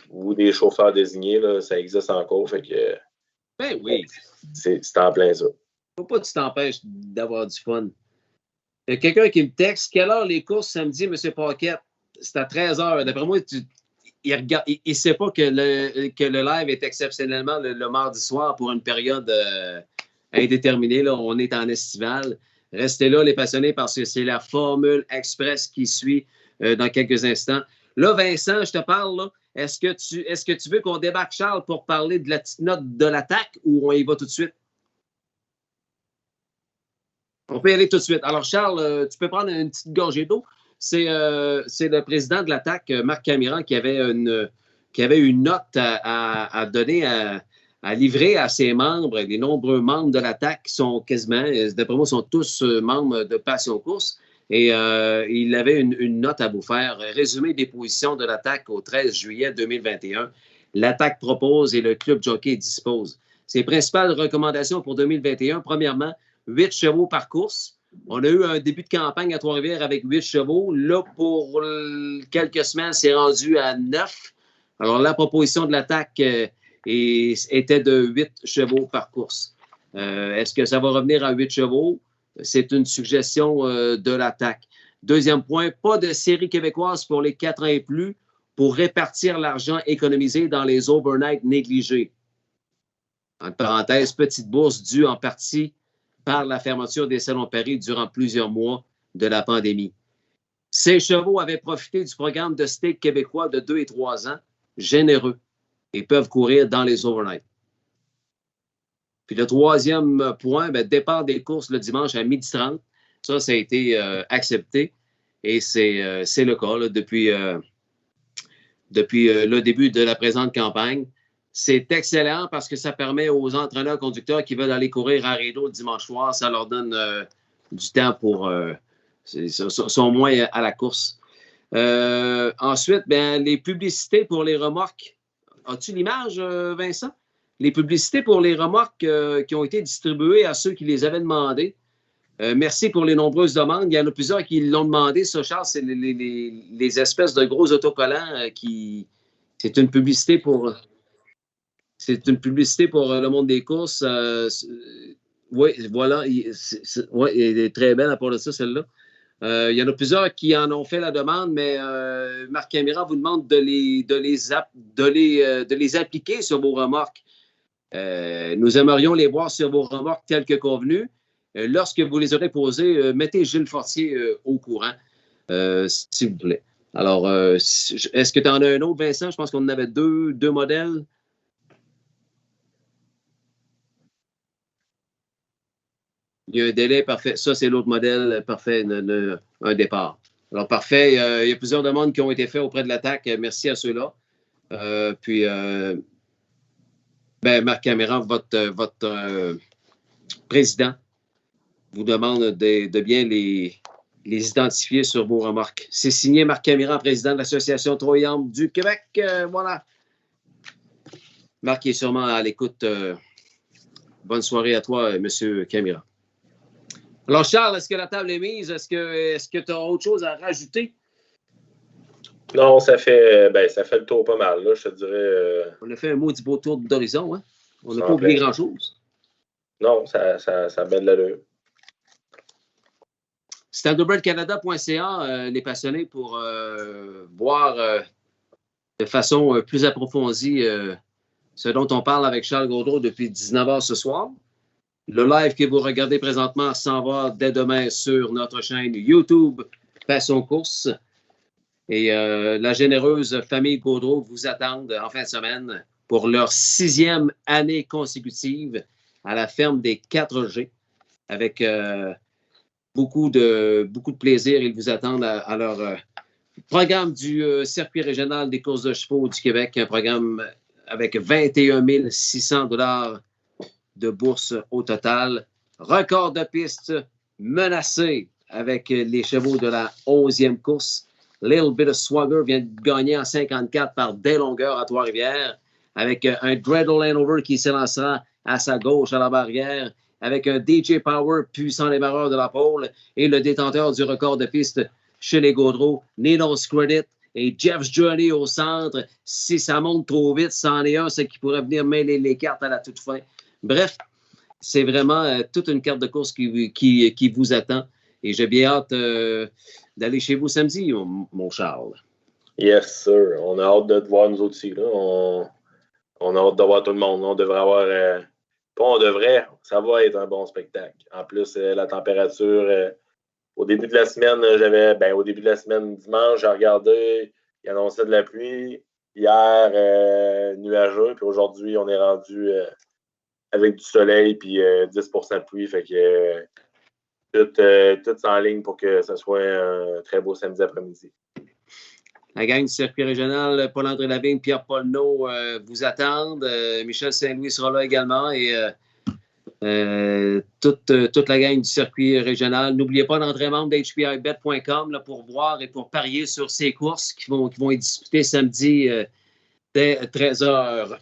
ou des chauffeurs désignés, là, ça existe encore. Fait que ben oui. C'est en plein ça. Faut pas que tu t'empêches d'avoir du fun. Il y a quelqu'un qui me texte. Quelle heure les courses samedi, M. Paquette? C'est à 13h. D'après moi, il ne sait pas que le live est exceptionnellement le mardi soir pour une période indéterminée. Là. On est en estival. Restez là, les passionnés, parce que c'est la Formule Express qui suit dans quelques instants. Là, Vincent, je te parle. Là. Est-ce que tu veux qu'on débarque, Charles, pour parler de la petite note de l'attaque ou on y va tout de suite? On peut y aller tout de suite. Alors, Charles, tu peux prendre une petite gorgée d'eau. C'est le président de l'attaque, Marc Camiran, qui avait une note à donner, à livrer à ses membres, les nombreux membres de l'attaque qui sont quasiment, d'après moi, sont tous membres de Passion Course. Et il avait une note à vous faire. Résumé des positions de l'attaque au 13 juillet 2021. L'attaque propose et le club jockey dispose. Ses principales recommandations pour 2021, premièrement, 8 chevaux par course. On a eu un début de campagne à Trois-Rivières avec 8 chevaux. Là, pour quelques semaines, c'est rendu à 9. Alors, la proposition de l'attaque était de 8 chevaux par course. Est-ce que ça va revenir à 8 chevaux? C'est une suggestion de l'attaque. Deuxième point, pas de série québécoise pour les 4 ans et plus pour répartir l'argent économisé dans les overnight négligés. En parenthèse, petite bourse due en partie par la fermeture des salons Paris durant plusieurs mois de la pandémie. Ces chevaux avaient profité du programme de stake québécois de 2 et 3 ans, généreux, et peuvent courir dans les overnight. Puis le troisième point, départ des courses le dimanche à 12h30. Ça a été accepté et c'est le cas là, depuis le début de la présente campagne. C'est excellent parce que ça permet aux entraîneurs-conducteurs qui veulent aller courir à Rideau le dimanche soir, ça leur donne du temps pour... sont moins à la course. Ensuite, les publicités pour les remorques. As-tu l'image, Vincent? Les publicités pour les remorques qui ont été distribuées à ceux qui les avaient demandées. Merci pour les nombreuses demandes. Il y en a plusieurs qui l'ont demandé. Ça, Charles, c'est les espèces de gros autocollants qui... C'est une publicité pour... C'est une publicité pour le monde des courses. Oui, voilà. Ouais, elle est très belle à part de ça, celle-là. Il y en a plusieurs qui en ont fait la demande, mais Marc Caméra vous demande de les appliquer sur vos remorques. Nous aimerions les voir sur vos remorques telles que convenu. Lorsque vous les aurez posées, mettez Gilles Fortier au courant, s'il vous plaît. Alors, est-ce que tu en as un autre, Vincent? Je pense qu'on en avait deux modèles. Il y a un délai parfait. Ça, c'est l'autre modèle parfait, un départ. Alors, parfait. Il y a plusieurs demandes qui ont été faites auprès de l'attaque. Merci à ceux-là. Puis, Marc Caméra, votre président vous demande de bien les identifier sur vos remorques. C'est signé Marc Caméra, président de l'Association Troyambe du Québec. Voilà. Marc est sûrement à l'écoute. Bonne soirée à toi, M. Caméra. Alors, Charles, est-ce que la table est mise? Est-ce que tu as autre chose à rajouter? Non, ça fait le tour pas mal, là, je te dirais. On a fait un maudit beau tour d'horizon, hein? On n'a pas oublié grand-chose. Non, ça met de l'allure. Standardbirdcanada.ca, les passionnés pour voir de façon plus approfondie ce dont on parle avec Charles Gaudreau depuis 19h ce soir. Le live que vous regardez présentement s'en va dès demain sur notre chaîne YouTube Passion Course. Et la généreuse famille Gaudreau vous attend en fin de semaine pour leur 6e année consécutive à la ferme des 4G avec beaucoup de plaisir. Ils vous attendent à leur programme du circuit régional des courses de chevaux du Québec, un programme avec 21 600 $ de bourse au total. Record de piste menacé avec les chevaux de la 11e course. Little Bit of Swagger vient de gagner en 54 par des longueurs à Trois-Rivières avec un Dreadle Hanover qui s'élancera à sa gauche à la barrière avec un DJ Power puissant démarreur de la pole et le détenteur du record de piste chez les Gaudreau, Nino's Credit et Jeff's Journey au centre. Si ça monte trop vite, c'en est un, c'est qui pourrait venir mêler les cartes à la toute fin. Bref, c'est vraiment toute une carte de course qui vous attend. Et j'ai bien hâte d'aller chez vous samedi, mon Charles. Yes, sir. On a hâte de te voir nous aussi. Là. On a hâte de voir tout le monde. On devrait avoir... ça va être un bon spectacle. En plus, la température... au début de la semaine, dimanche, j'ai regardé, il annonçait de la pluie. Hier, nuageux. Puis aujourd'hui, on est rendu... avec du soleil puis 10% de pluie. Fait que tout en ligne pour que ce soit un très beau samedi après-midi. La gang du circuit régional, Paul-André Lavigne, Pierre Paulneau vous attendent. Michel Saint-Louis sera là également et toute la gang du circuit régional. N'oubliez pas d'entrer membre d'hpibet.com pour voir et pour parier sur ces courses qui vont être disputées samedi dès 13h.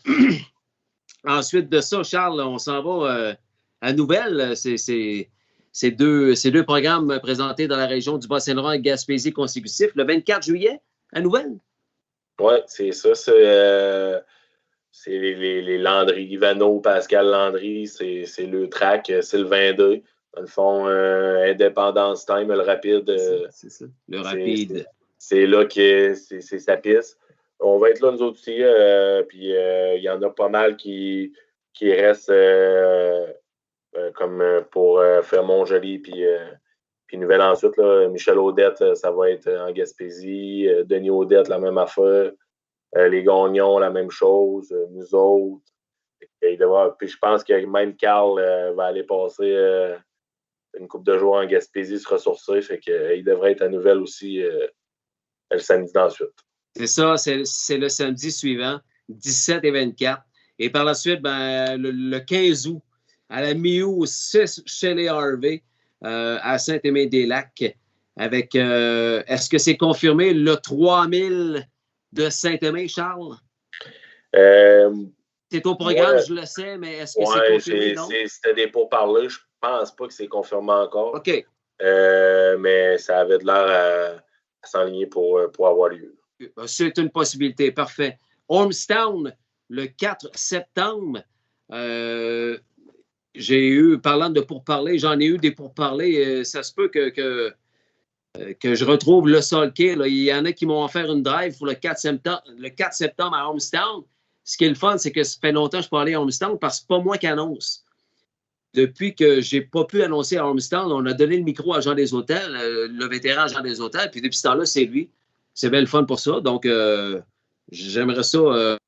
Ensuite de ça, Charles, on s'en va à Nouvelle. C'est deux programmes présentés dans la région du Bas-Saint-Laurent et Gaspésie consécutifs. Le 24 juillet, à Nouvelle. Oui, c'est ça. c'est les Landry. Ivano, Pascal Landry, c'est le track. Sylvain 2. Dans le fond, Independence Time, le rapide. C'est ça. Le rapide. C'est là que c'est sa piste. On va être là, nous autres aussi. Puis il y en a pas mal qui restent comme pour faire Montjoli puis Nouvelle ensuite. Là, Michel Audette, ça va être en Gaspésie. Denis Audette, la même affaire. Les Gagnons, la même chose. Nous autres. Puis je pense que même Carl va aller passer une couple de jours en Gaspésie, se ressourcer. Fait qu'il devrait être à Nouvelle aussi le samedi d'ensuite. C'est ça, c'est le samedi suivant, 17 et 24. Et par la suite, le 15 août, à la mi-août, 6 chez les Harvey, à Saint-Aimé-des-Lacs, avec, est-ce que c'est confirmé, le 3000 de Saint-Aimé, Charles? C'est au programme, je le sais, mais est-ce que c'est confirmé, non? C'était des pourparlers, je pense pas que c'est confirmé encore. OK. Mais ça avait de l'air à s'enligner pour avoir lieu. C'est une possibilité, parfait. Ormstown, le 4 septembre, j'ai eu, parlant de pourparlers, j'en ai eu des pourparlers. Ça se peut que je retrouve le Solkay. Il y en a qui m'ont offert une drive pour le 4 septembre à Ormstown. Ce qui est le fun, c'est que ça fait longtemps que je peux aller à Ormstown parce que c'est pas moi qui annonce. Depuis que je n'ai pas pu annoncer à Ormstown, on a donné le micro à Jean des Hôtels, le vétéran Jean des Hôtels, puis depuis ce temps-là, c'est lui. C'est bien le fun pour ça. Donc, j'aimerais ça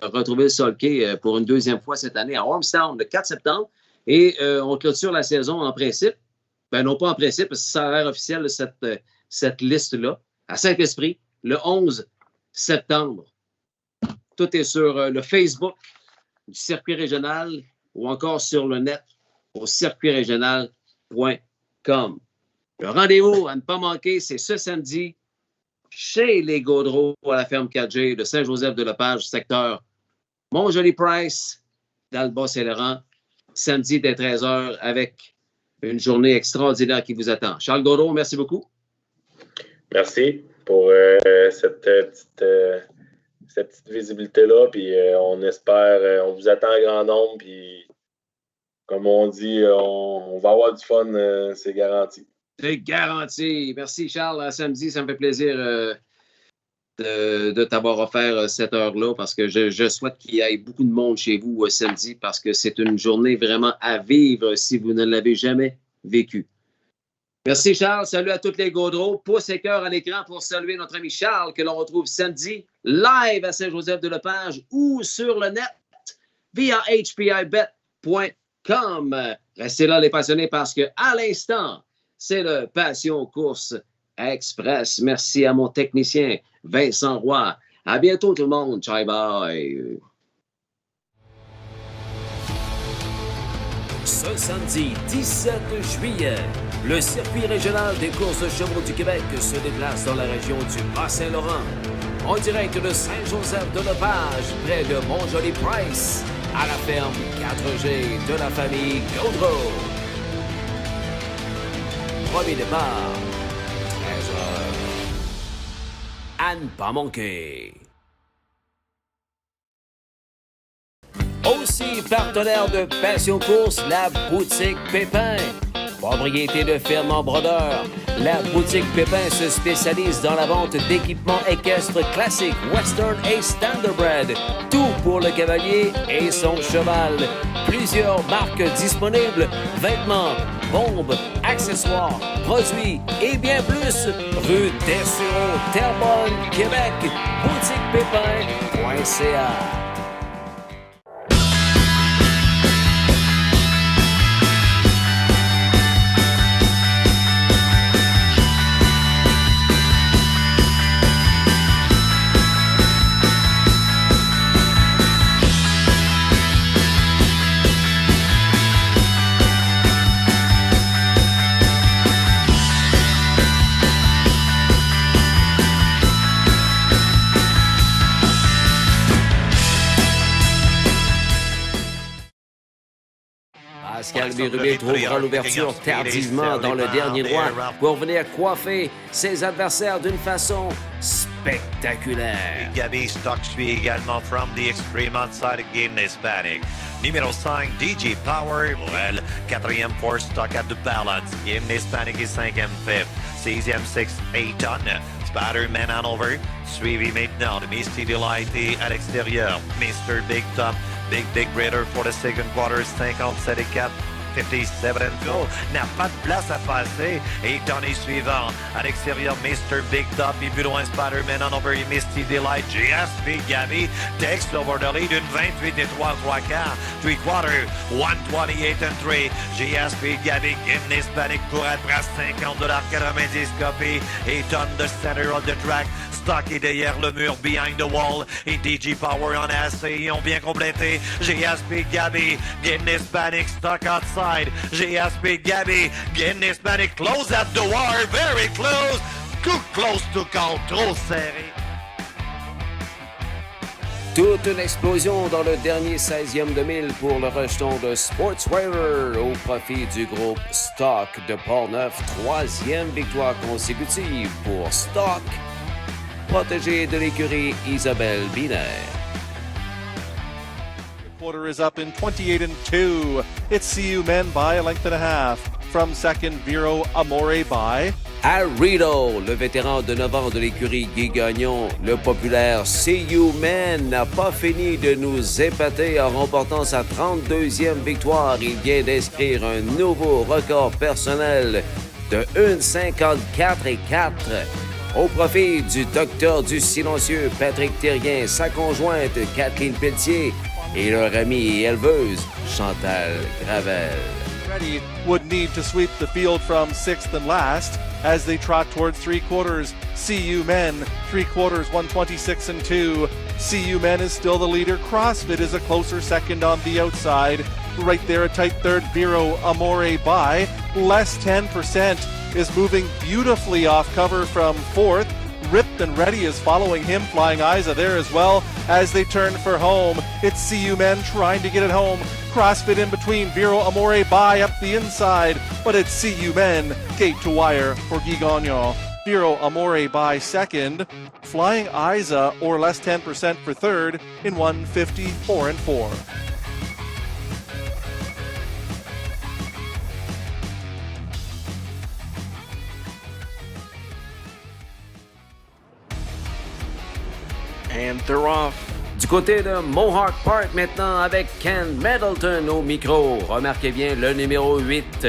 retrouver le Solkay pour une deuxième fois cette année à Ormstown, le 4 septembre. Et on clôture la saison en principe. Ben non, pas en principe, parce que ça a l'air officiel, cette liste-là. À Saint-Esprit, le 11 septembre. Tout est sur le Facebook du circuit régional ou encore sur le net au circuitrégional.com. Le rendez-vous à ne pas manquer, c'est ce samedi chez les Gaudreaux à la ferme 4G de Saint-Joseph-de-Lepage, secteur Montjoli-Price, dans le Bas-Saint-Laurent, samedi dès 13h avec une journée extraordinaire qui vous attend. Charles Gaudreau, merci beaucoup. Merci pour cette petite visibilité-là. Puis on espère, on vous attend en grand nombre. Puis comme on dit, on va avoir du fun, c'est garanti. C'est garanti. Merci, Charles. À samedi, ça me fait plaisir de t'avoir offert cette heure-là parce que je souhaite qu'il y ait beaucoup de monde chez vous samedi parce que c'est une journée vraiment à vivre si vous ne l'avez jamais vécue. Merci, Charles. Salut à tous les Gaudreaux. Pouce et cœur à l'écran pour saluer notre ami Charles que l'on retrouve samedi live à Saint-Joseph-de-Lepage ou sur le net via hpibet.com. Restez là, les passionnés, parce qu'à l'instant, c'est le Passion Course Express. Merci à mon technicien Vincent Roy. À bientôt, tout le monde. Bye bye. Ce samedi 17 juillet, le circuit régional des courses de chevaux du Québec se déplace dans la région du Bas-Saint-Laurent. En direct de Saint-Joseph-de-Lepage, près de Montjoli-Price, à la ferme 4G de la famille Gaudreau. Premier départ, 13h. À ne pas manquer. Aussi partenaire de Passion Course, la boutique Pépin. Propriété de ferme en brodeur, la boutique Pépin se spécialise dans la vente d'équipements équestres classiques, western et standardbred. Tout pour le cavalier et son cheval. Plusieurs marques disponibles, vêtements, bombes, accessoires, produits et bien plus. Rue Dessureau, Terrebonne, Québec. boutiquepépin.ca. Pascal Bérubé trouvera l'ouverture tardivement dans le dernier droit pour venir coiffer ses adversaires d'une façon spectaculaire. spectaculaire. Gabi Stock suit également from the extreme outside again Hispanic. Numéro 5, DJ Power, well, 4e for Stock at the balance. Game Hispanic is 5e fifth. 6e 6, 8 tonnes. Spider-Man Hanover, suivi maintenant de Misty Delight à l'extérieur. Mr. Big Top, Big Raider for the second quarter, 57 et 4. 57 and go. N'a pas de place à passer. Et Tony suivant. À l'extérieur, Mr. Big Top. Et plus loin, Spider-Man on over Misty Delight. GSP Gabi takes over the lead. Une 28 et 3 quarts. 3 quarter. 128 and 3. GSP Gabi in Hispanic pour être à $50.90 copy. Et on the center of the track. Stock est derrière le mur, behind the wall. Et DJ Power en assez. Ils ont bien complété. GSP Gabi. Getting Hispanic Stock outside. GSP Gabi. Getting Hispanic close at the wire. Very close. Too close to call. Trop serré. Toute une explosion dans le dernier 16e de mille pour le rejeton de Sportswear au profit du groupe Stock de Portneuf. 3e victoire consécutive pour Stock, protégé de l'écurie Isabelle Binaire. Quarter is up in 28-2. It's CU men by a length and a half. From second, Viro Amore by. À Rideau, le vétéran de 9 ans de l'écurie Guy Gagnon, le populaire CU Man n'a pas fini de nous épater en remportant sa 32e victoire. Il vient d'inscrire un nouveau record personnel de 1,54 et 4 au profit du docteur du silencieux Patrick Thérien, sa conjointe Kathleen Pelletier et leur amie et éleveuse Chantal Gravel. Ready would need to sweep the field from 6th and last as they trot towards 3 quarters. CU men, 3 quarters, 126 and 2. CU men is still the leader. CrossFit is a closer second on the outside. Right there, a tight third, Viro Amore by. Less 10% is moving beautifully off cover from 4th. Ripped and Ready is following him, Flying Isa there as well as they turn for home. It's CU men trying to get it home. CrossFit in between, Viro Amore by up the inside, but it's CU men, gate to wire for Guy Gagnon. Viro Amore by second, Flying Isa or less 10% for third in 154 and 4. And they're off. Du côté de Mohawk Park maintenant avec Ken Middleton au micro. Remarquez bien le numéro 8,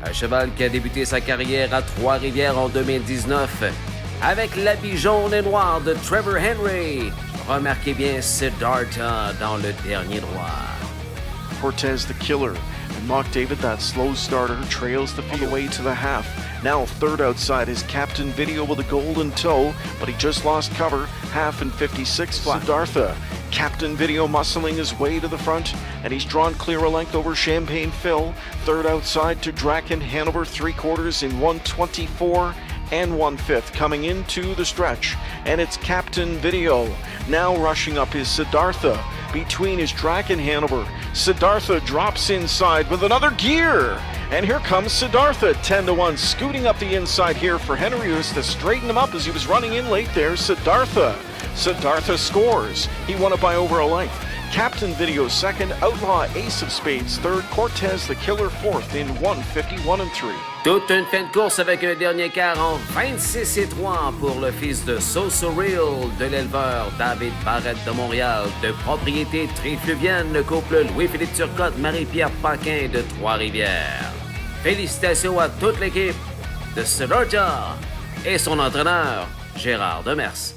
un cheval qui a débuté sa carrière à Trois-Rivières en 2019 avec l'habit jaune et noir de Trevor Henry. Remarquez bien Siddhartha dans le dernier droit. Cortez the Killer and Mock David, that slow starter, trails the field away to the half. Now third outside is Captain Video with a golden toe, but he just lost cover. Half and 56 flat. Siddhartha. Captain Video muscling his way to the front, and he's drawn clear a length over Champagne Phil. Third outside to Draken Hanover, 3 quarters in 124 and 1/5 coming into the stretch. And it's Captain Video. Now rushing up is Siddhartha. Between is Draken Hanover. Siddhartha drops inside with another gear. And here comes Siddhartha, 10-1, scooting up the inside here for Henry Hoos to straighten him up as he was running in late there. Siddhartha scores. He won it by over a length. Captain Video second, Outlaw Ace of Spades third, Cortez the Killer fourth in 151 and 3. Toute une fin de course avec un dernier quart en 26 et 3 pour le fils de So Surreal de l'éleveur David Barrette de Montréal, de propriété trifluvienne, le couple Louis-Philippe Turcotte, Marie-Pierre Paquin de Trois-Rivières. Félicitations à toute l'équipe de Siddhartha et son entraîneur Gérard Demers.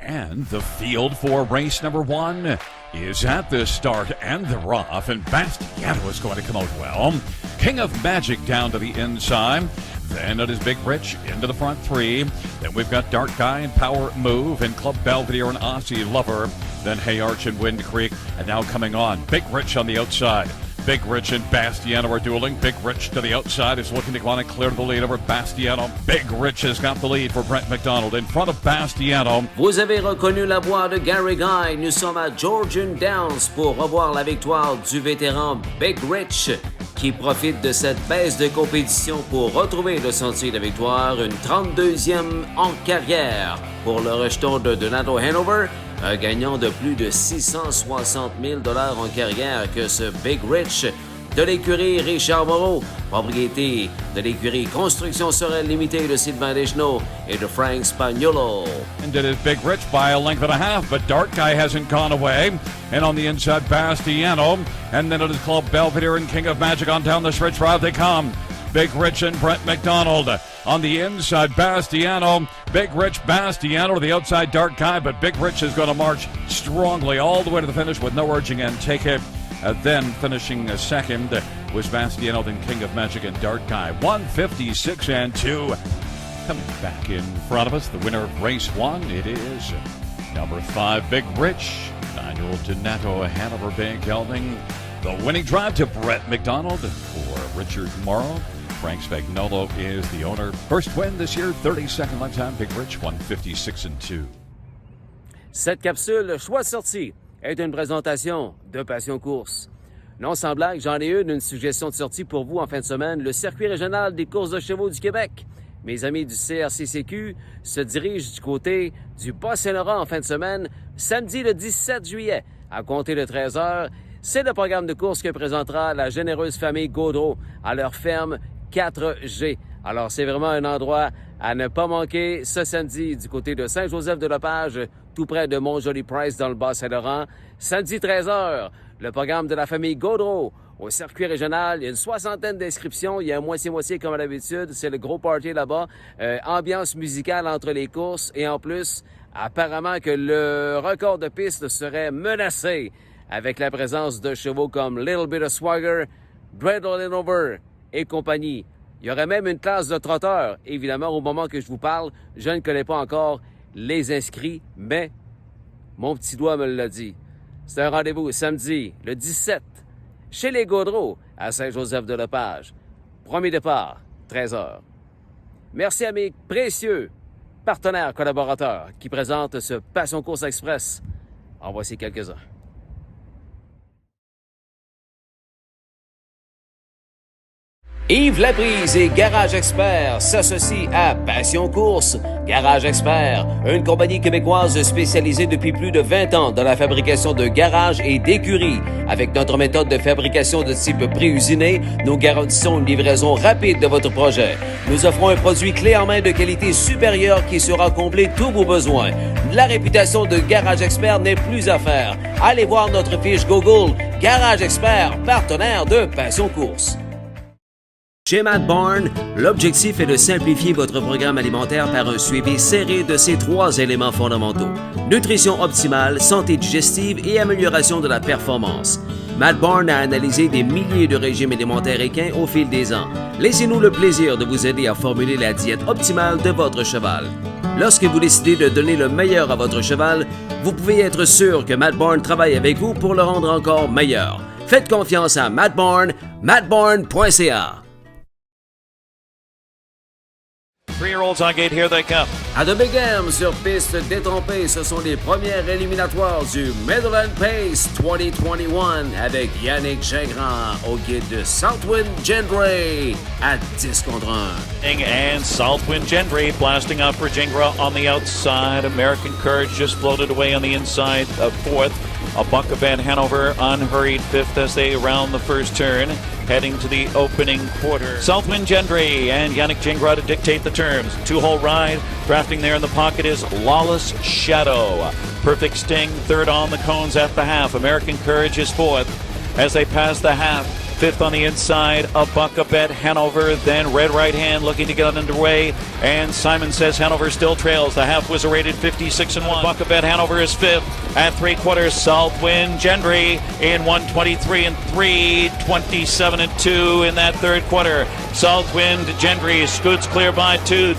And the field for race number 1 is at the start and the rough, and Bastiano is going to come out well. King of Magic down to the inside. Then it is Big Rich into the front 3. Then we've got Dark Guy and Power Move and Club Belvedere and Aussie Lover. Then Hay Arch and Wind Creek. And now coming on, Big Rich on the outside. Big Rich and Bastiano are dueling. Big Rich to the outside is looking to go on and clear the lead over Bastiano. Big Rich has got the lead for Brent McDonald in front of Bastiano. Vous avez reconnu la voix de Gary Guy. Nous sommes à Georgian Downs pour revoir la victoire du vétéran Big Rich qui profite de cette baisse de compétition pour retrouver le sentier de victoire, une 32e en carrière pour le rejeton de Donato Hanover, un gagnant de plus de 660 000 $ en carrière que ce Big Rich de l'écurie Richard Moreau, propriété de l'écurie Construction Sorel Limitée de Sylvain Deschenaux et de Frank Spagnuolo. And did his Big Rich by a length and a half, but Dark Guy hasn't gone away. And on the inside, Bastiano. And then it is Club Belvedere and King of Magic on down the stretch route they come. Big Rich and Brent McDonald. On the inside, Bastiano. Big Rich, Bastiano to the outside, Dark Guy. But Big Rich is going to march strongly all the way to the finish with no urging and take it. Then finishing second was Bastiano, then King of Magic and Dark Guy. 156-2. Coming back in front of us, the winner of race 1, it is number 5, Big Rich. 9-year-old Donato Hanover Bay gelding. The winning drive to Brett McDonald for Richard Morrow. Frank Spagnuolo is the owner. First win this year, 32nd lifetime, Big Rich, 156-2. Cette capsule choix sortie est une présentation de Passion Course. Non sans blague, j'en ai une suggestion de sortie pour vous en fin de semaine, le circuit régional des courses de chevaux du Québec. Mes amis du CRCCQ se dirigent du côté du Bas-Saint-Laurent en fin de semaine, samedi le 17 juillet, à compter de 13h. C'est le programme de course que présentera la généreuse famille Gaudreau à leur ferme 4G. Alors, c'est vraiment un endroit à ne pas manquer ce samedi du côté de Saint-Joseph-de-Lepage, tout près de Mont-Joli-Price dans le Bas-Saint-Laurent. Samedi 13h, le programme de la famille Gaudreau au circuit régional. Il y a une 60aine d'inscriptions. Il y a un moitié-moitié comme à l'habitude. C'est le gros party là-bas. Ambiance musicale entre les courses. Et en plus, apparemment que le record de piste serait menacé avec la présence de chevaux comme Little Bit of Swagger, Bradley Hanover et compagnie. Il y aurait même une classe de trotteurs. Évidemment, au moment que je vous parle, je ne connais pas encore les inscrits, mais mon petit doigt me l'a dit. C'est un rendez-vous samedi, le 17, chez les Gaudreaux, à Saint-Joseph-de-Lepage. Premier départ, 13h. Merci à mes précieux partenaires collaborateurs qui présentent ce Passion Course Express. En voici quelques-uns. Yves Laprise et Garage Expert s'associent à Passion Course. Garage Expert, une compagnie québécoise spécialisée depuis plus de 20 ans dans la fabrication de garages et d'écuries. Avec notre méthode de fabrication de type pré-usiné, nous garantissons une livraison rapide de votre projet. Nous offrons un produit clé en main de qualité supérieure qui saura combler tous vos besoins. La réputation de Garage Expert n'est plus à faire. Allez voir notre fiche Google. Garage Expert, partenaire de Passion Course. Chez Matt Barn, l'objectif est de simplifier votre programme alimentaire par un suivi serré de ces 3 éléments fondamentaux. Nutrition optimale, santé digestive et amélioration de la performance. Matt Barn a analysé des milliers de régimes alimentaires équins au fil des ans. Laissez-nous le plaisir de vous aider à formuler la diète optimale de votre cheval. Lorsque vous décidez de donner le meilleur à votre cheval, vous pouvez être sûr que Matt Barn travaille avec vous pour le rendre encore meilleur. Faites confiance à Matt Barn, mattbarn.ca. 3-year-olds on gate, here they come. À de Big M, sur piste détrompée, ce sont les premières éliminatoires du Midland Pace 2021 avec Yannick Gingras au guide de Southwind Gendre à 10 contre 1. And Southwind Gendre blasting up for Gingras on the outside. American Courage just floated away on the inside of 4th. A Bunka Van Hanover unhurried 5th as they round the first turn, heading to the opening quarter. Southwind Gendre and Yannick Gingras to dictate the terms. 2-hole ride. Drafting there in the pocket is Lawless Shadow. Perfect Sting, 3rd on the cones at the half. American Courage is 4th as they pass the half. 5th on the inside, a Bunka Bet Hanover, then Red Right Hand looking to get underway, and Simon says Hanover still trails. The half was rated 56-1. Bunka Bet Hanover is 5th at 3/4. Southwind Gendre in 1:23 and 3, 27 and 2 in that 3rd quarter. Southwind Gendre scoots clear by 2,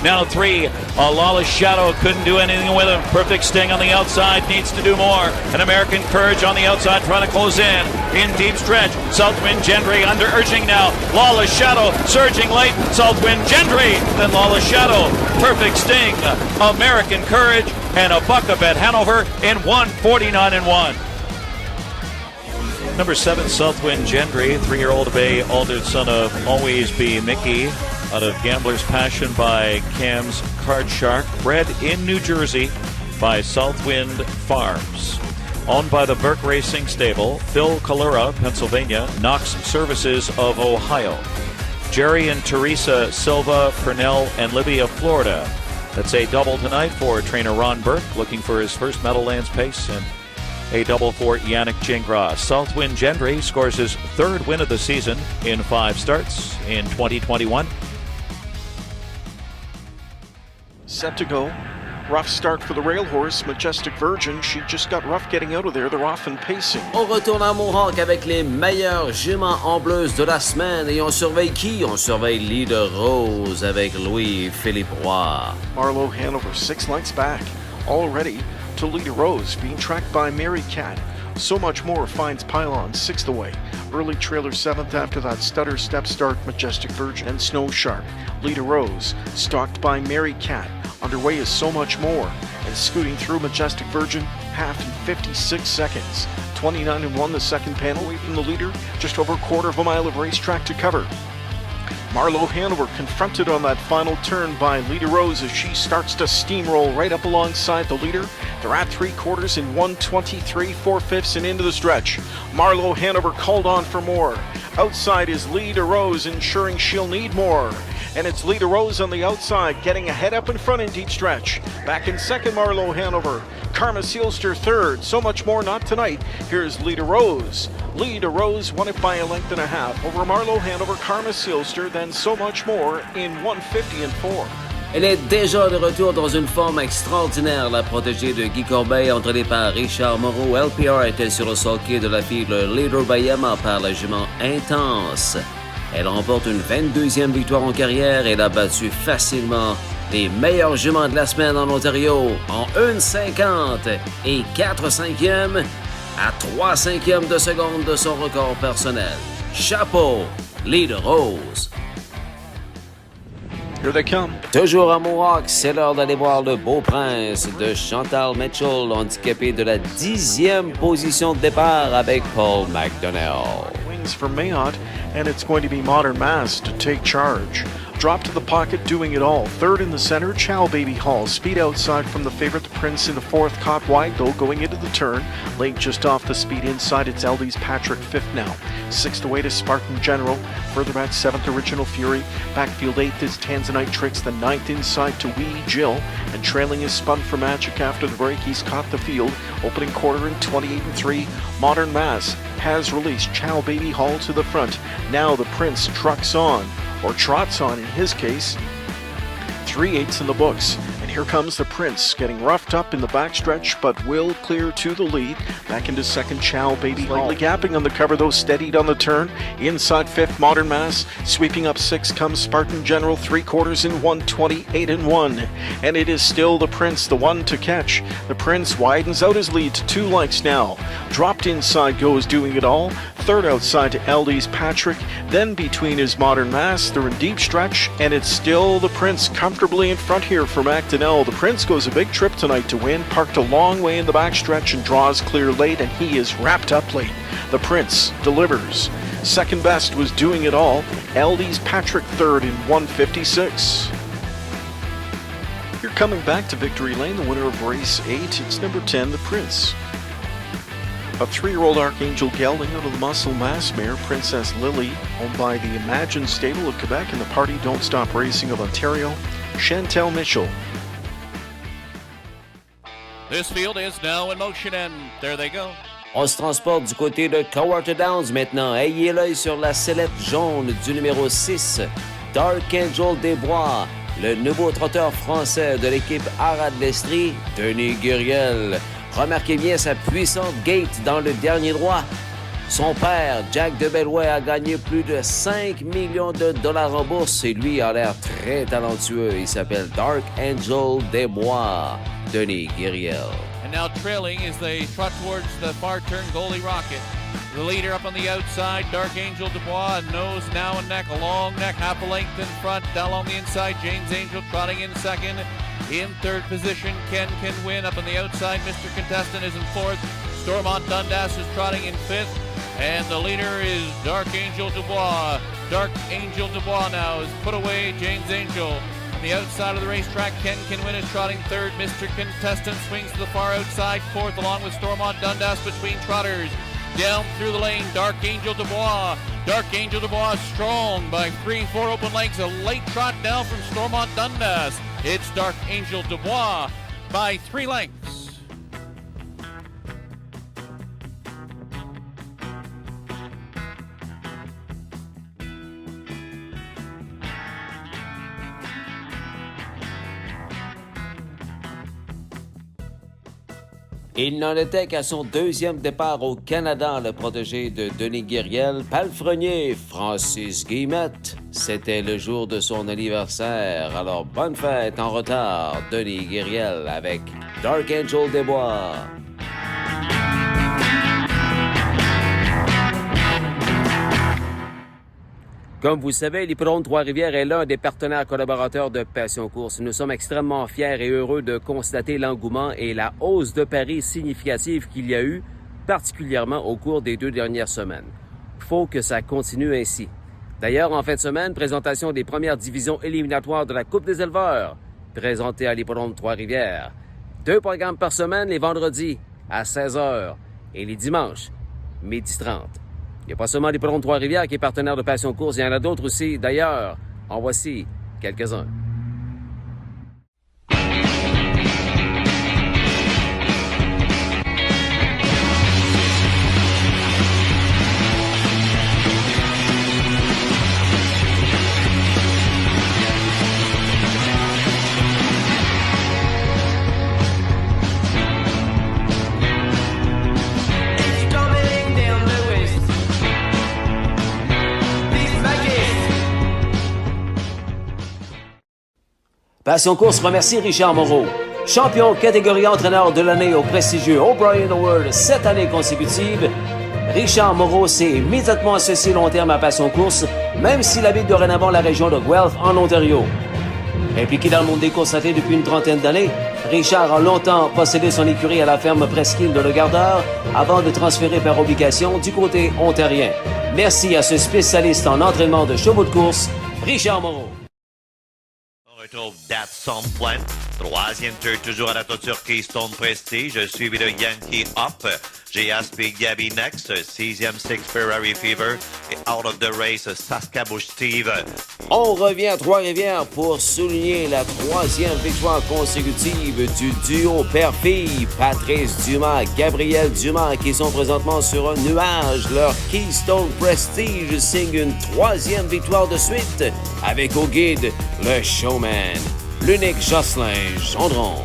now 3. A Lawless Shadow couldn't do anything with him. Perfect Sting on the outside needs to do more. An American Courage on the outside trying to close in deep stretch. Southwind Gendre under urging now. Lawless Shadow surging late. Southwind Gendre, then Lawless Shadow. Perfect Sting, American Courage, and a Bunka Bet Hanover in 1:49 and 1. Number 7, Southwind Gendry, 3-year-old Bay altered son of Always Be Mickey, out of Gambler's Passion by Cam's Card Shark, bred in New Jersey by Southwind Farms. Owned by the Burke Racing Stable, Phil Kalura, Pennsylvania, Knox Services of Ohio. Jerry and Teresa Silva, Purnell, and Libya, Florida. That's a double tonight for trainer Ron Burke, looking for his first Meadowlands pace, and a double for Yannick Gingras. Southwind Gendry scores his 3rd win of the season in 5 starts in 2021. Set to go. Rough start for the rail horse, Majestic Virgin. She just got rough getting out of there. They're off and pacing. On retourne à Mohawk avec les meilleures juments en bleues de la semaine. Et on surveille qui? On surveille Leader Rose avec Louis-Philippe Roy. Marlowe Hanover 6 lengths back. Already to Leader Rose, being tracked by Mary Cat. So Much More finds Pylon 6th away. Early trailer 7th after that stutter step start, Majestic Virgin and Snow Shark. Leader Rose, stalked by Mary Cat. Underway is So Much More, and scooting through Majestic Virgin, half in 56 seconds. 29-1 the second panel, away from the leader, just over a quarter of a mile of racetrack to cover. Marlowe Hanover confronted on that final turn by Leader Rose as she starts to steamroll right up alongside the leader. They're at 3/4 in 1:23 4/5 and into the stretch. Marlowe Hanover called on for more. Outside is Leader Rose, ensuring she'll need more. And it's Leader Rose on the outside, getting a head up in front in deep stretch. Back in second, Marlowe Hanover. Karma Sealster third. So Much More not tonight. Here's Leader Rose. Leader Rose won it by a length and a half over Marlowe Hanover, Karma Sealster, then So Much More in 1:50-4. Elle est déjà de retour dans une forme extraordinaire, la protégée de Guy Corbeil, entraînée par Richard Moreau. LPR était sur le sulky de la fille Leader Bayama par la jument Intense. Elle remporte une 22e victoire en carrière et a battu facilement les meilleurs juments de la semaine en Ontario en 1:50 et 4/5 à 3/5 de seconde de son record personnel. Chapeau, Leader Rose. Here they come. Toujours à Mohawk, c'est l'heure d'aller voir le Beau Prince de Chantal Mitchell, handicapé de la 10e position de départ avec Paul McDonnell. Wings for Mayotte, and it's going to be Modern Mass to take charge. Drop to the pocket, doing it all. Third in the center, Chow Baby Hall. Speed outside from the favorite, the Prince in the 4th. Caught wide, though, going into the turn. Late just off the speed inside, it's LD's Patrick 5th now. 6th away to Spartan General. Further back, 7th Original Fury. Backfield 8th is Tanzanite Tricks. The 9th inside to Wee Jill. And trailing is Spun for Magic after the break. He's caught the field. Opening quarter in 28-3. Modern Mass has released Chow Baby Hall to the front. Now the Prince trucks on. Or trots on in his case. 3/8 in the books. And here comes the Prince, getting roughed up in the backstretch, but will clear to the lead. Back into second, Chow Baby Hall. Slightly gapping on the cover, though, steadied on the turn. Inside 5th, Modern Mass. Sweeping up 6 comes Spartan General, 3/4 in 1:28-1. And it is still the Prince, the one to catch. The Prince widens out his lead to 2 lengths now. Dropped inside goes Doing It All. Third outside to LD's Patrick. Then between is Modern Mass. They're in deep stretch, and it's still the Prince comfortably in front here for McDonnell. The Prince goes a big trip tonight to win, parked a long way in the backstretch and draws clear late, and he is wrapped up late. The Prince delivers. Second best was Doing It All. LD's Patrick third in 1:56. You're coming back to Victory Lane, the winner of race 8. It's number 10, the Prince. A 3-year-old Archangel gelding out of the Muscle Mass mare, Princess Lily, owned by the Imagine Stable of Quebec and the Party Don't Stop Racing of Ontario, Chantal Mitchell. This field is now in motion, and there they go. On se transporte du côté de Kawartha Downs maintenant. Ayez l'œil sur la sellette jaune du numéro 6, Dark Angel des Bois, le nouveau trotteur français de l'équipe Arad Lestrie, Denis Guriel. Remarquez bien sa puissante gate dans le dernier droit. Son père, Jack de Bellouet, a gagné plus de 5 millions de dollars en bourse et lui a l'air très talentueux. Il s'appelle Dark Angel des Bois, Denis Guriel. And now trailing as they trot towards the far turn, Goalie Rocket. The leader up on the outside, Dark Angel Dubois, nose now and neck, a long neck, half a length in front. Down on the inside, James Angel trotting in second. In third position, Ken can win. Up on the outside, Mr. Contestant is in fourth. Stormont Dundas is trotting in fifth. And the leader is Dark Angel Dubois. Dark Angel Dubois now is put away. James Angel on the outside of the racetrack. Ken Kinwin is trotting third. Mr. Contestant swings to the far outside, fourth, along with Stormont Dundas between trotters. Down through the lane, Dark Angel Dubois. Dark Angel Dubois strong by 3-4 open lengths. A late trot down from Stormont Dundas. It's Dark Angel Dubois by 3 lengths. Il n'en était qu'à son deuxième départ au Canada, le protégé de Denis Guériel, palefrenier Francis Guillemette. C'était le jour de son anniversaire, alors bonne fête en retard, Denis Guériel avec Dark Angel Dubois. Comme vous savez, l'Hippodrome Trois-Rivières est l'un des partenaires collaborateurs de Passion Course. Nous sommes extrêmement fiers et heureux de constater l'engouement et la hausse de paris significative qu'il y a eu, particulièrement au cours des 2 dernières semaines. Il faut que ça continue ainsi. D'ailleurs, en fin de semaine, présentation des premières divisions éliminatoires de la Coupe des éleveurs, présentée à l'Hippodrome Trois-Rivières. 2 programmes par semaine les vendredis à 16h et les dimanches, 12h30. Il n'y a pas seulement l'Hippodrome Trois-Rivières qui est partenaire de Passion Course, il y en a d'autres aussi. D'ailleurs, en voici quelques-uns. Passion Course remercie Richard Moreau, champion catégorie entraîneur de l'année au prestigieux O'Brien Award 7 années consécutives. Richard Moreau s'est immédiatement associé long terme à Passion Course, même s'il habite dorénavant la région de Guelph en Ontario. Impliqué dans le monde des courses à thé depuis une trentaine d'années, Richard a longtemps possédé son écurie à la ferme Presqu'île de Le Gardeur avant de transférer par obligation du côté ontarien. Merci à ce spécialiste en entraînement de chevaux de course, Richard Moreau. On retrouve Datsun Plant. 3e tour, toujours à la toiture Keystone Prestige, suivi de Yankee Up. GSP Gabby next. 6e Six Ferrari Fever. Et out of the race, Saskabouche Steve. On revient à Trois-Rivières pour souligner la 3e victoire consécutive du duo père-fille, Patrice Dumas, Gabriel Dumas, qui sont présentement sur un nuage. Leur Keystone Prestige signe une 3e victoire de suite avec au guide le showman, l'unique Jocelyn Gendron.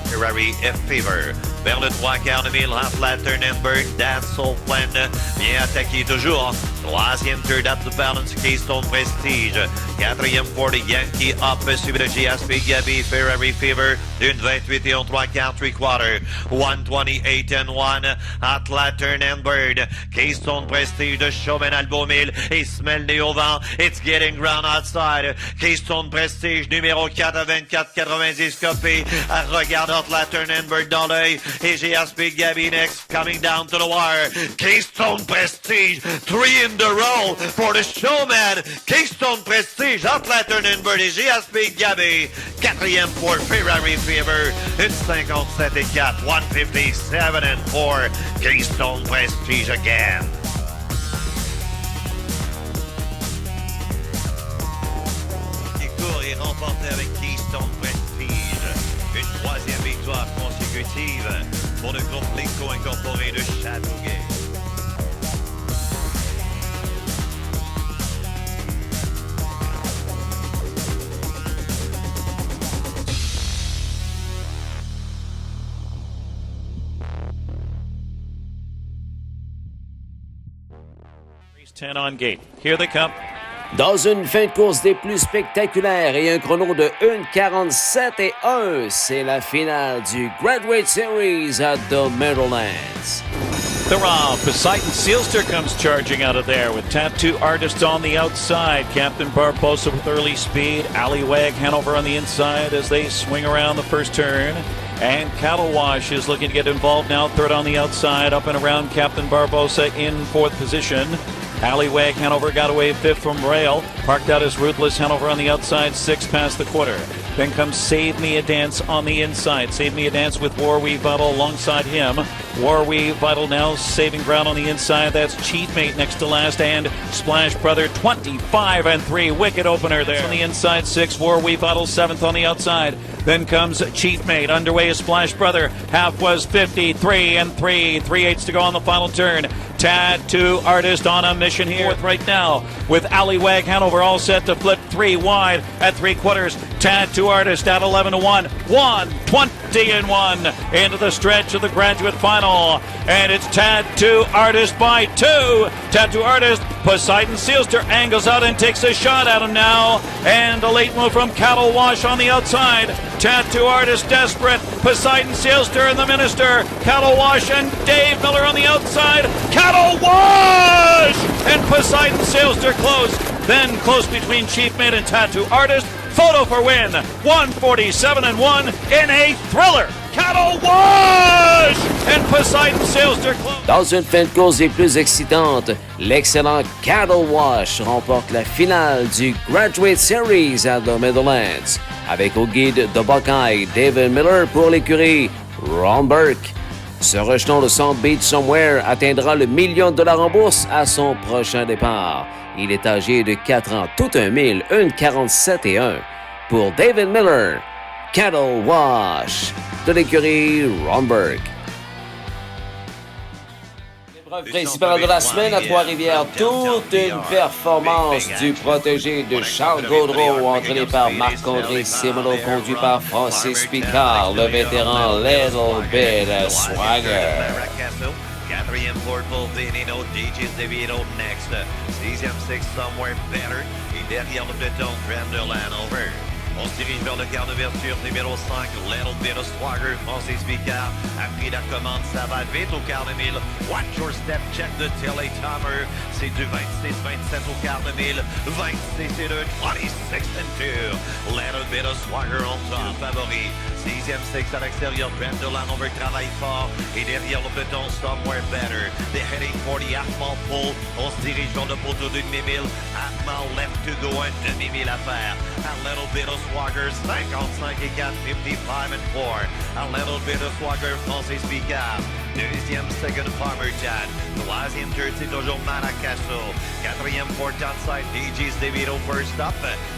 Ferrari F-Fever. Vers le 3/4 de mille, Half Lantern Bird, Datsun Plant. Bien attaqué toujours. 3e tour d'Up the Balance, Keystone Prestige. 4e pour Yankee Up, suivi de GSP Gabby, Ferrari Fever. 1:28 et 3/4, 3/4. 1:28 Half Lantern Bird. Keystone Prestige de Showman Albomil. Et Smell au vent. It's getting ground outside. Keystone Prestige, numéro 4 à 24,90 copé. Regarde Half Lantern Bird dans l'œil. Et GSP Gabby next, coming down to the wire. Keystone Prestige, 3 in the row for the showman. Keystone Prestige, Half Lantern Bird et GSP Gabby. 4e pour Ferrari Fever. 1:57 et 4, 1:57 and 4. Keystone Prestige again. Il court et remporté avec Keystone Prestige. Une 3e victoire consécutive pour le groupe Linco incorporé de Châteauguay. Race 10 on gate. Here they come. Dans une fin de course des plus spectaculaires et un chrono de 1:47 et 1, c'est la finale du Graduate Series at the Meadowlands. The raw Poseidon Sealster comes charging out of there with Tattoo Artist on the outside. Captain Barbosa with early speed. Allywag Hanover on the inside as they swing around the first turn. And Cattle Wash is looking to get involved now. Third on the outside, up and around Captain Barbosa in fourth position. Allywag Hanover got away fifth from Rail. Parked out as Ruthless Hanover on the outside, sixth past the quarter. Then comes Save Me a Dance on the inside. Save Me a Dance with Warwee Vital alongside him. Warwee Vital now saving ground on the inside. That's Chief Mate next to last. And Splash Brother 25-3. Wicked opener there. On the inside, six. Warwee Vital seventh on the outside. Then comes Chief Mate. Underway is Splash Brother. Half was 53-3. 3/8 to go on the final turn. Tattoo Artist on a mission here. Fourth right now with Allywag Hanover all set to flip three wide at three quarters. Tattoo Artist at 11-1. 1:20-1 into the stretch of the graduate final. And it's Tattoo Artist by 2. Tattoo Artist, Poseidon Sealster angles out and takes a shot at him now. And a late move from Cattle Wash on the outside. Tattoo Artist desperate. Poseidon Sealster and the Minister. Cattle Wash and Dave Miller on the outside. Cattle Wash! And Poseidon Sealster close. Then close between Chief Mate and Tattoo Artist. Photo for win. 147-1 in a thriller. Cattle Wash! And Poseidon Sealster close. Dans une fin de course des plus excitantes, l'excellent Cattle Wash remporte la finale du Graduate Series à The Meadowlands, avec au guide de Buckeye David Miller pour l'écurie Ron Burke. Ce rejeton de South Beach Somewhere atteindra le $1 million en bourse à son prochain départ. Il est âgé de 4 ans, tout un mille, 1:47-1. Pour David Miller, Cattle Wash de l'écurie Ron Burke. L'épreuve principale de la semaine à Trois-Rivières, toute une performance du protégé de Charles Gaudreau, entraîné par Marc-André Simoneau, conduit par Francis Picard, le vétéran Little Bit of Swagger. Quatrième pour Venino, DJ's DeVito next. Sixième, six, somewhere better. Et derrière le peloton, Brandon Hanover. On se dirige vers le quart d'ouverture, numéro 5, Little Bit of Swagger, Francis Picard a pris la commande, ça va vite au quart de mille. Watch your step, check de Teletomer, c'est du 26-27 au quart de mille, 26 et 2, 26-2. Little Bit of Swagger en top, favori. Sixième, six à l'extérieur, Brandon Hanover travaille fort, et derrière le peloton, Somewhere Better. They're heading for the half-mile pole, on se dirige vers le poteau d'une demi-mille, half-mile left to go, un demi-mille à faire. A Little Bit of Swagger, 55 et 4, 55-4. A Little Bit of Swagger, Francis Picard. Deuxième, second, Farmer Chad. Troisième, third, c'est toujours Maracasso. Quatrième, fourth outside, DJ's DeVito first up.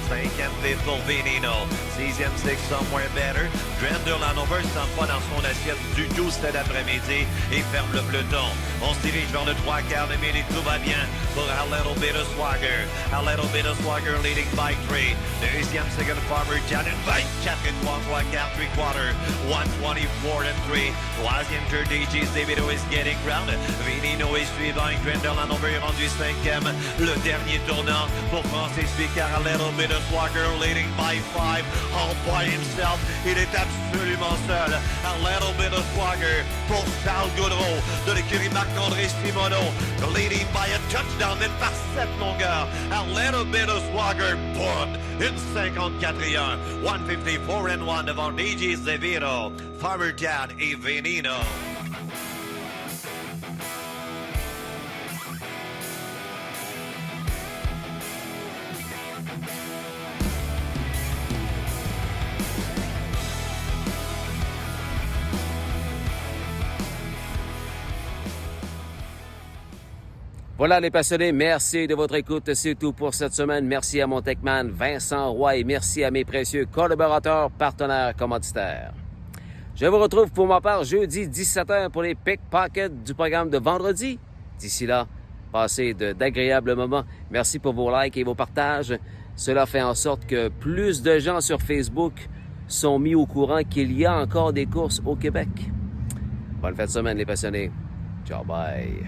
Cinquième, fifth pour Venino. Sixième, six, Somewhere Better. Brandon Hanover ne sent pas dans son assiette du tout cet après-midi et ferme le peloton. On se dirige vers le 3/4 de mille et tout va bien pour A Little Bit of Swagger. A Little Bit of Swagger leading by 3. Deuxième, second, Farmer Chad. 24 et 3/4, 3/4. 124-3. Troisième, third, DJ's DeVito is getting ground. Venino est suivant. Brandon Hanover est rendu cinquième. Le dernier tournant pour Francis Picard. A Little Bit of Swagger leading by 5. All by himself. Il est absolument seul. A Little Bit of Swagger pour Charles Gaudreau de l'écurie Marc-André Simoneau. Leading by a touchdown, mais par 7 longueurs. A Little Bit of Swagger, boom, une 54-1. 154-1 devant DJ's DeVito, Farmer Chad et Venino. Voilà les passionnés, merci de votre écoute, c'est tout pour cette semaine. Merci à mon techman Vincent Roy et merci à mes précieux collaborateurs, partenaires, commanditaires. Je vous retrouve pour ma part jeudi 17h pour les pickpockets du programme de vendredi. D'ici là, passez d'agréables moments. Merci pour vos likes et vos partages. Cela fait en sorte que plus de gens sur Facebook sont mis au courant qu'il y a encore des courses au Québec. Bonne fin de semaine les passionnés. Ciao, bye.